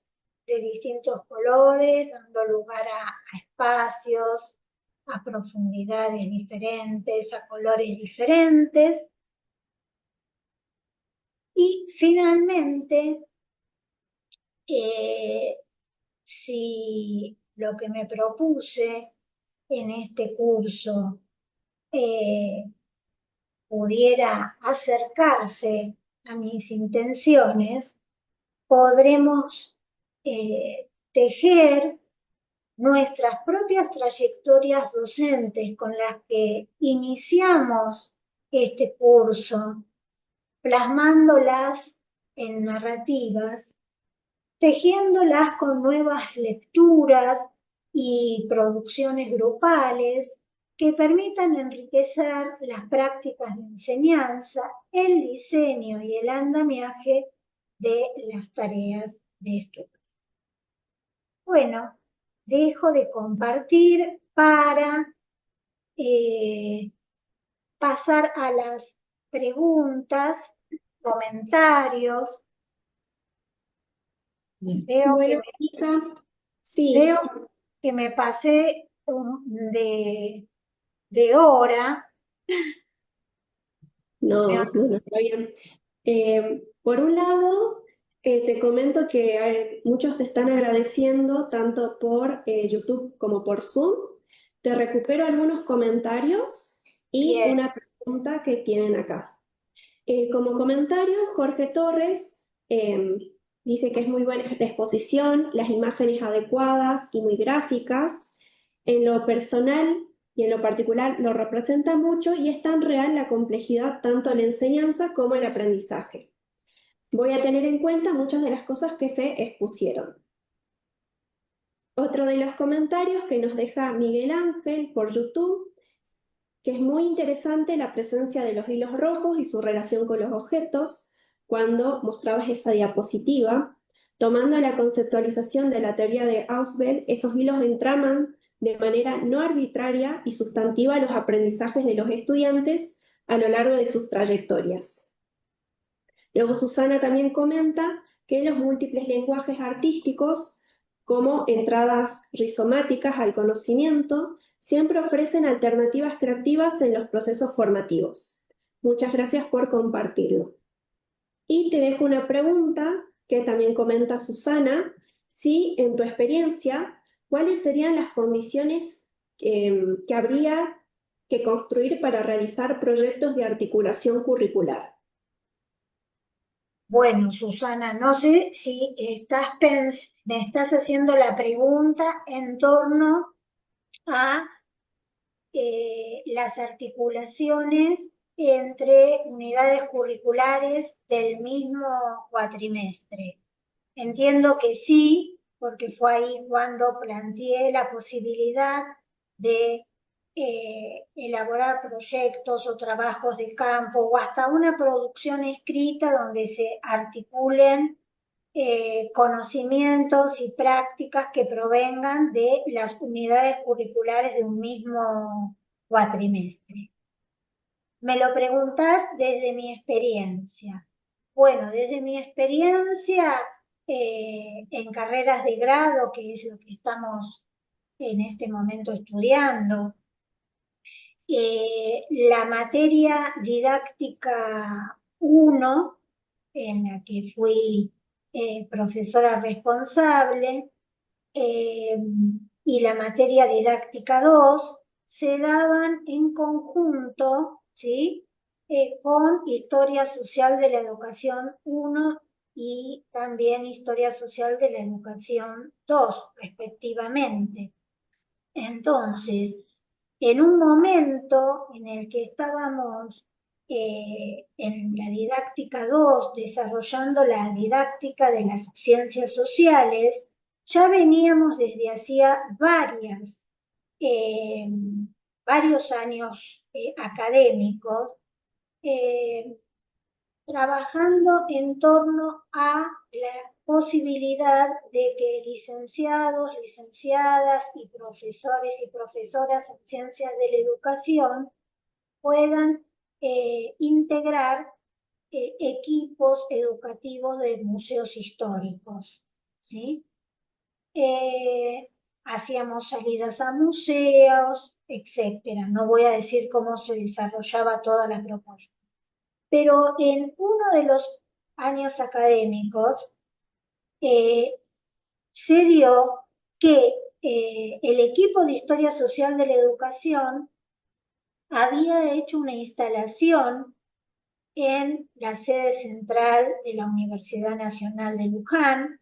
de distintos colores, dando lugar a espacios, a profundidades diferentes, a colores diferentes. Y finalmente, si lo que me propuse en este curso pudiera acercarse a mis intenciones, podremos tejer nuestras propias trayectorias docentes con las que iniciamos este curso, plasmándolas en narrativas, tejiéndolas con nuevas lecturas y producciones grupales que permitan enriquecer las prácticas de enseñanza, el diseño y el andamiaje de las tareas de estudio. Bueno, dejo de compartir para pasar a las preguntas, comentarios. Veo, Bueno, sí. Veo que me pasé de hora. No, está bien. Por un lado, te comento que muchos te están agradeciendo tanto por YouTube como por Zoom. Te recupero algunos comentarios y Bien. una pregunta que tienen acá. Como comentario, Jorge Torres dice que es muy buena la exposición, las imágenes adecuadas y muy gráficas. En lo personal y en lo particular lo representa mucho y es tan real la complejidad tanto en la enseñanza como en el aprendizaje. Voy a tener en cuenta muchas de las cosas que se expusieron. Otro de los comentarios que nos deja Miguel Ángel por YouTube, que es muy interesante la presencia de los hilos rojos y su relación con los objetos, cuando mostrabas esa diapositiva. Tomando la conceptualización de la teoría de Ausubel, esos hilos entraman de manera no arbitraria y sustantiva los aprendizajes de los estudiantes a lo largo de sus trayectorias. Luego Susana también comenta que los múltiples lenguajes artísticos, como entradas rizomáticas al conocimiento, siempre ofrecen alternativas creativas en los procesos formativos. Muchas gracias por compartirlo. Y te dejo una pregunta que también comenta Susana, si en tu experiencia, ¿cuáles serían las condiciones que habría que construir para realizar proyectos de articulación curricular? Bueno, Susana, no sé si me estás haciendo la pregunta en torno a las articulaciones entre unidades curriculares del mismo cuatrimestre. Entiendo que sí, porque fue ahí cuando planteé la posibilidad de elaborar proyectos o trabajos de campo o hasta una producción escrita donde se articulen conocimientos y prácticas que provengan de las unidades curriculares de un mismo cuatrimestre. Me lo preguntás desde mi experiencia. Bueno, desde mi experiencia en carreras de grado, que es lo que estamos en este momento estudiando, la materia didáctica 1, en la que fui profesora responsable, y la materia didáctica 2 se daban en conjunto, ¿sí? Con Historia Social de la Educación 1 y también Historia Social de la Educación 2, respectivamente. Entonces, en un momento en el que estábamos en la didáctica 2 desarrollando la didáctica de las ciencias sociales, ya veníamos desde hacía varios años académicos trabajando en torno a la posibilidad de que licenciados, licenciadas y profesores y profesoras en ciencias de la educación puedan integrar equipos educativos de museos históricos, ¿sí? Hacíamos salidas a museos, etcétera. No voy a decir cómo se desarrollaba toda la propuesta. Pero en uno de los años académicos se dio que el equipo de Historia Social de la Educación había hecho una instalación en la sede central de la Universidad Nacional de Luján.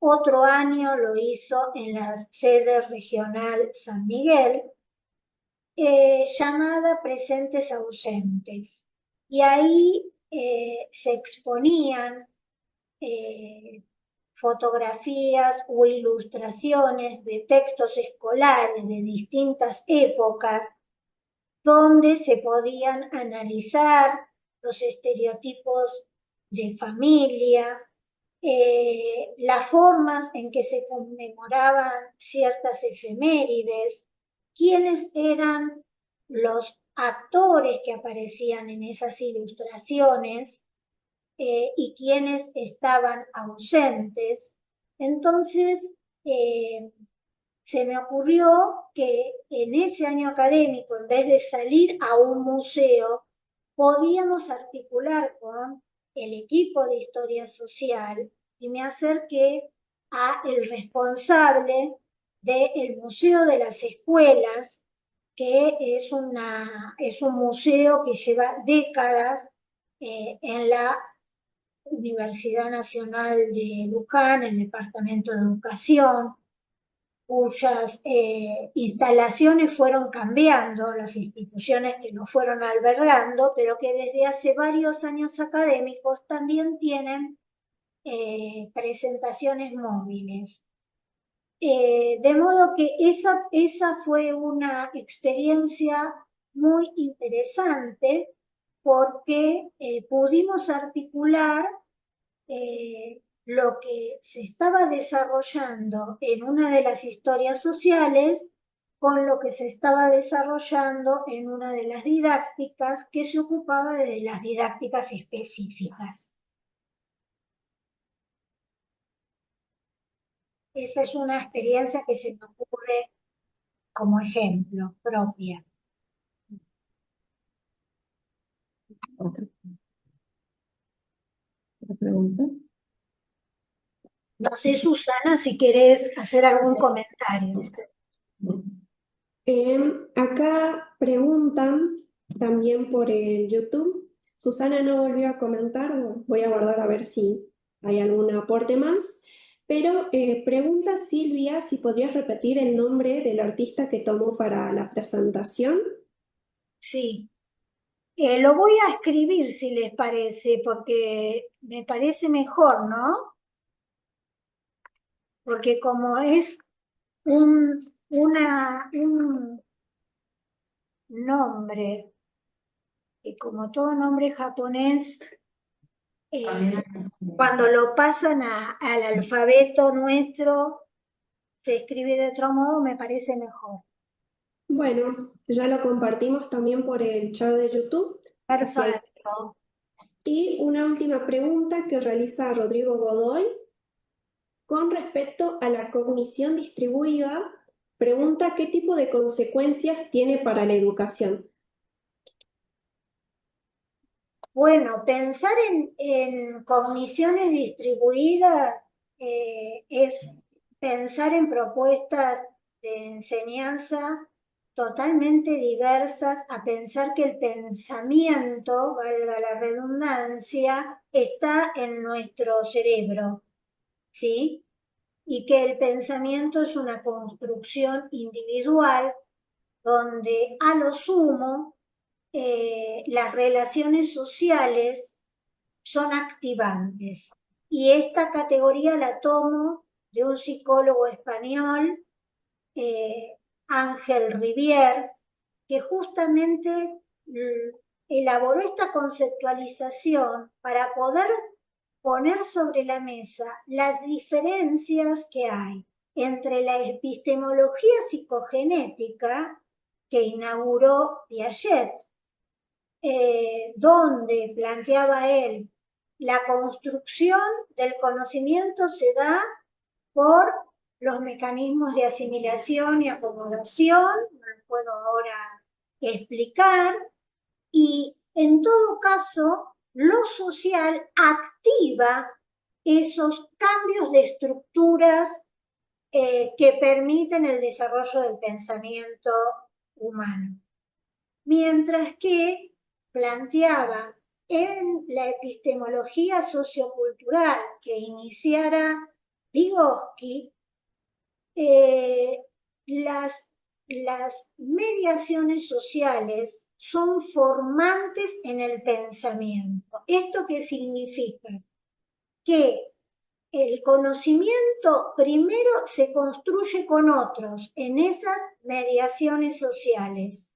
Otro año lo hizo en la sede regional San Miguel, llamada Presentes Ausentes. Y ahí se exponían fotografías o ilustraciones de textos escolares de distintas épocas donde se podían analizar los estereotipos de familia, la forma en que se conmemoraban ciertas efemérides, quiénes eran los actores que aparecían en esas ilustraciones y quiénes estaban ausentes. Entonces, se me ocurrió que en ese año académico, en vez de salir a un museo, podíamos articular con el equipo de historia social y me acerqué a el responsable del Museo de las Escuelas, que es un museo que lleva décadas en la Universidad Nacional de Luján, en el Departamento de Educación, cuyas instalaciones fueron cambiando, las instituciones que lo fueron albergando, pero que desde hace varios años académicos también tienen presentaciones móviles. De modo que esa fue una experiencia muy interesante porque pudimos articular lo que se estaba desarrollando en una de las historias sociales con lo que se estaba desarrollando en una de las didácticas que se ocupaba de las didácticas específicas. Esa es una experiencia que se me ocurre como ejemplo propia. ¿Otra pregunta? No sé, Susana, si querés hacer algún comentario. Acá preguntan también por el YouTube. Susana no volvió a comentar, voy a guardar a ver si hay algún aporte más. Pero pregunta Silvia si podrías repetir el nombre del artista que tomó para la presentación. Sí, lo voy a escribir si les parece, porque me parece mejor, ¿no? Porque como es un nombre, y como todo nombre japonés, cuando lo pasan al alfabeto nuestro, se escribe de otro modo, me parece mejor. Bueno, ya lo compartimos también por el chat de YouTube. Perfecto. Y una última pregunta que realiza Rodrigo Godoy. Con respecto a la cognición distribuida, pregunta qué tipo de consecuencias tiene para la educación. Bueno, pensar en cogniciones distribuidas es pensar en propuestas de enseñanza totalmente diversas, a pensar que el pensamiento, valga la redundancia, está en nuestro cerebro, ¿sí? Y que el pensamiento es una construcción individual donde a lo sumo las relaciones sociales son activantes. Y esta categoría la tomo de un psicólogo español, Ángel Rivière, que justamente elaboró esta conceptualización para poder poner sobre la mesa las diferencias que hay entre la epistemología psicogenética que inauguró Piaget, donde planteaba él la construcción del conocimiento se da por los mecanismos de asimilación y acomodación, no lo puedo ahora explicar, y en todo caso lo social activa esos cambios de estructuras que permiten el desarrollo del pensamiento humano. Mientras que planteaba en la epistemología sociocultural que iniciara Vygotsky, las mediaciones sociales son formantes en el pensamiento. ¿Esto qué significa? Que el conocimiento primero se construye con otros en esas mediaciones sociales.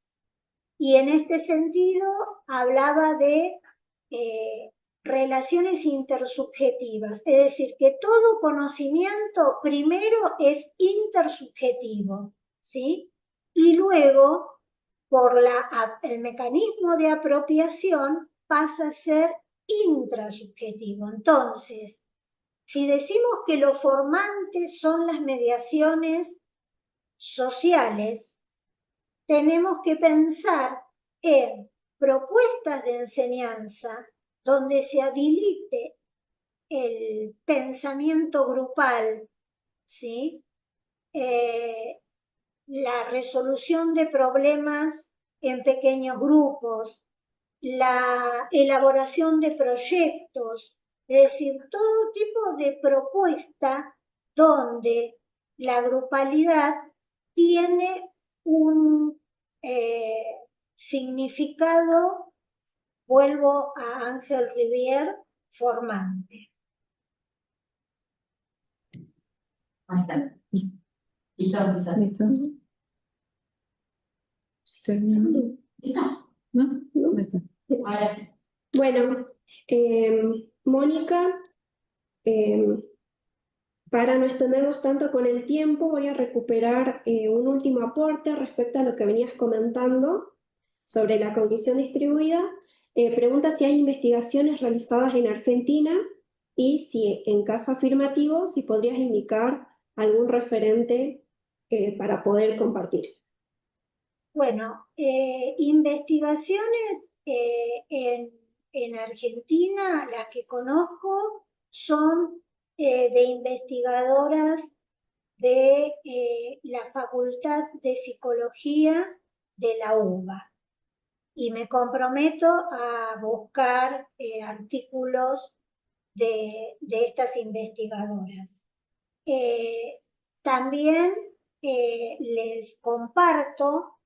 Y en este sentido hablaba de relaciones intersubjetivas, es decir, que todo conocimiento primero es intersubjetivo, ¿sí? Y luego, por el mecanismo de apropiación, pasa a ser intrasubjetivo. Entonces, si decimos que lo formante son las mediaciones sociales, tenemos que pensar en propuestas de enseñanza donde se habilite el pensamiento grupal, ¿sí? la resolución de problemas en pequeños grupos, la elaboración de proyectos, es decir, todo tipo de propuesta donde la grupalidad tiene un significado, vuelvo a Ángel Rivière, formante. Ahí está. Listo. ¿Listo? ¿Terminando? ¿Listo? ¿No? ¿No? Ahí está. Ahora sí. Bueno, Mónica, para no extendernos tanto con el tiempo, voy a recuperar un último aporte respecto a lo que venías comentando sobre la cognición distribuida. Pregunta si hay investigaciones realizadas en Argentina y si, en caso afirmativo, si podrías indicar algún referente para poder compartir. Bueno, investigaciones en Argentina, las que conozco, son de investigadoras de la Facultad de Psicología de la UBA. Y me comprometo a buscar artículos de estas investigadoras. También les comparto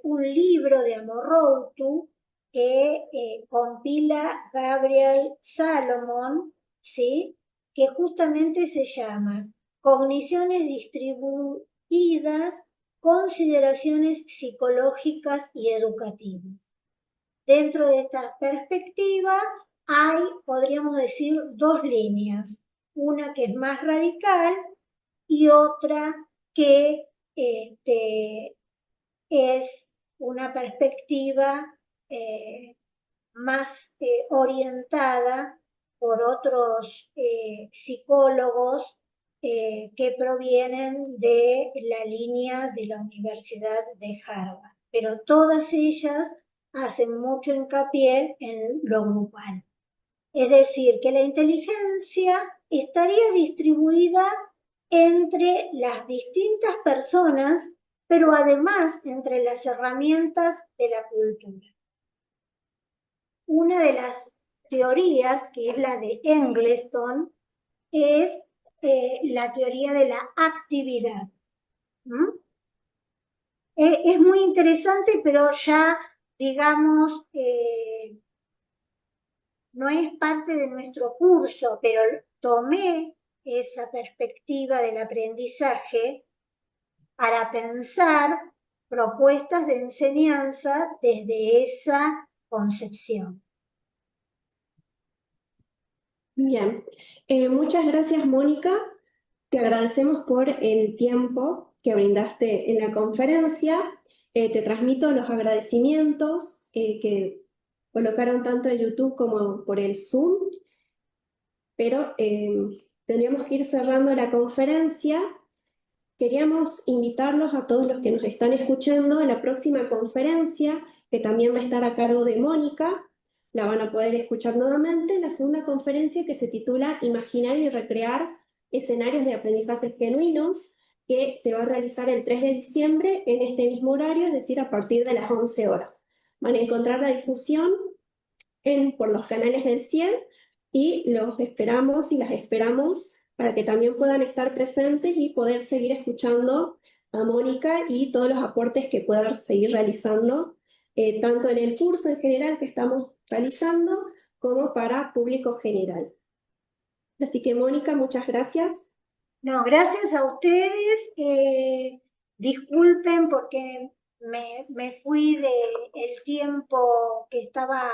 un libro de Amorroutu que compila Gabriel Salomon, ¿sí? Que justamente se llama Cogniciones distribuidas, consideraciones psicológicas y educativas. Dentro de esta perspectiva hay, podríamos decir, dos líneas, una que es más radical y otra que es una perspectiva más orientada por otros psicólogos que provienen de la línea de la Universidad de Harvard. Pero todas ellas hacen mucho hincapié en lo grupal. Es decir, que la inteligencia estaría distribuida entre las distintas personas, pero además entre las herramientas de la cultura. Una de las teorías, que es la de Engelston, es la teoría de la actividad. Es muy interesante, pero ya, digamos, no es parte de nuestro curso, pero tomé esa perspectiva del aprendizaje para pensar propuestas de enseñanza desde esa concepción. Bien, muchas gracias, Mónica. Te agradecemos por el tiempo que brindaste en la conferencia. Te transmito los agradecimientos que colocaron tanto en YouTube como por el Zoom, pero tendríamos que ir cerrando la conferencia. Queríamos invitarlos a todos los que nos están escuchando a la próxima conferencia, que también va a estar a cargo de Mónica. La van a poder escuchar nuevamente, la segunda conferencia que se titula Imaginar y recrear escenarios de aprendizaje genuinos, que se va a realizar el 3 de diciembre en este mismo horario, es decir, a partir de las 11 horas. Van a encontrar la difusión por los canales del CIED y los esperamos y las esperamos para que también puedan estar presentes y poder seguir escuchando a Mónica y todos los aportes que puedan seguir realizando, tanto en el curso en general que estamos realizando, como para público general. Así que, Mónica, muchas gracias. No, gracias a ustedes. Disculpen porque me fui del tiempo que estaba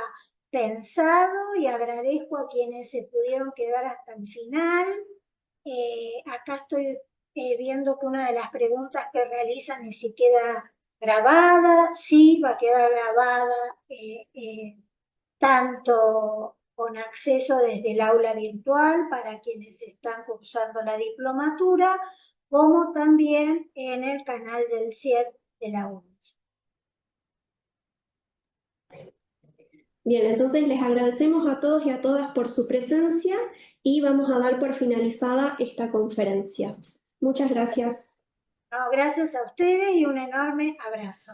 pensado y agradezco a quienes se pudieron quedar hasta el final. Acá estoy viendo que una de las preguntas que realizan es si queda grabada. Sí, va a quedar grabada tanto con acceso desde el aula virtual para quienes están cursando la diplomatura, como también en el canal del CIED de la UNES. Bien, entonces les agradecemos a todos y a todas por su presencia y vamos a dar por finalizada esta conferencia. Muchas gracias. No, gracias a ustedes y un enorme abrazo.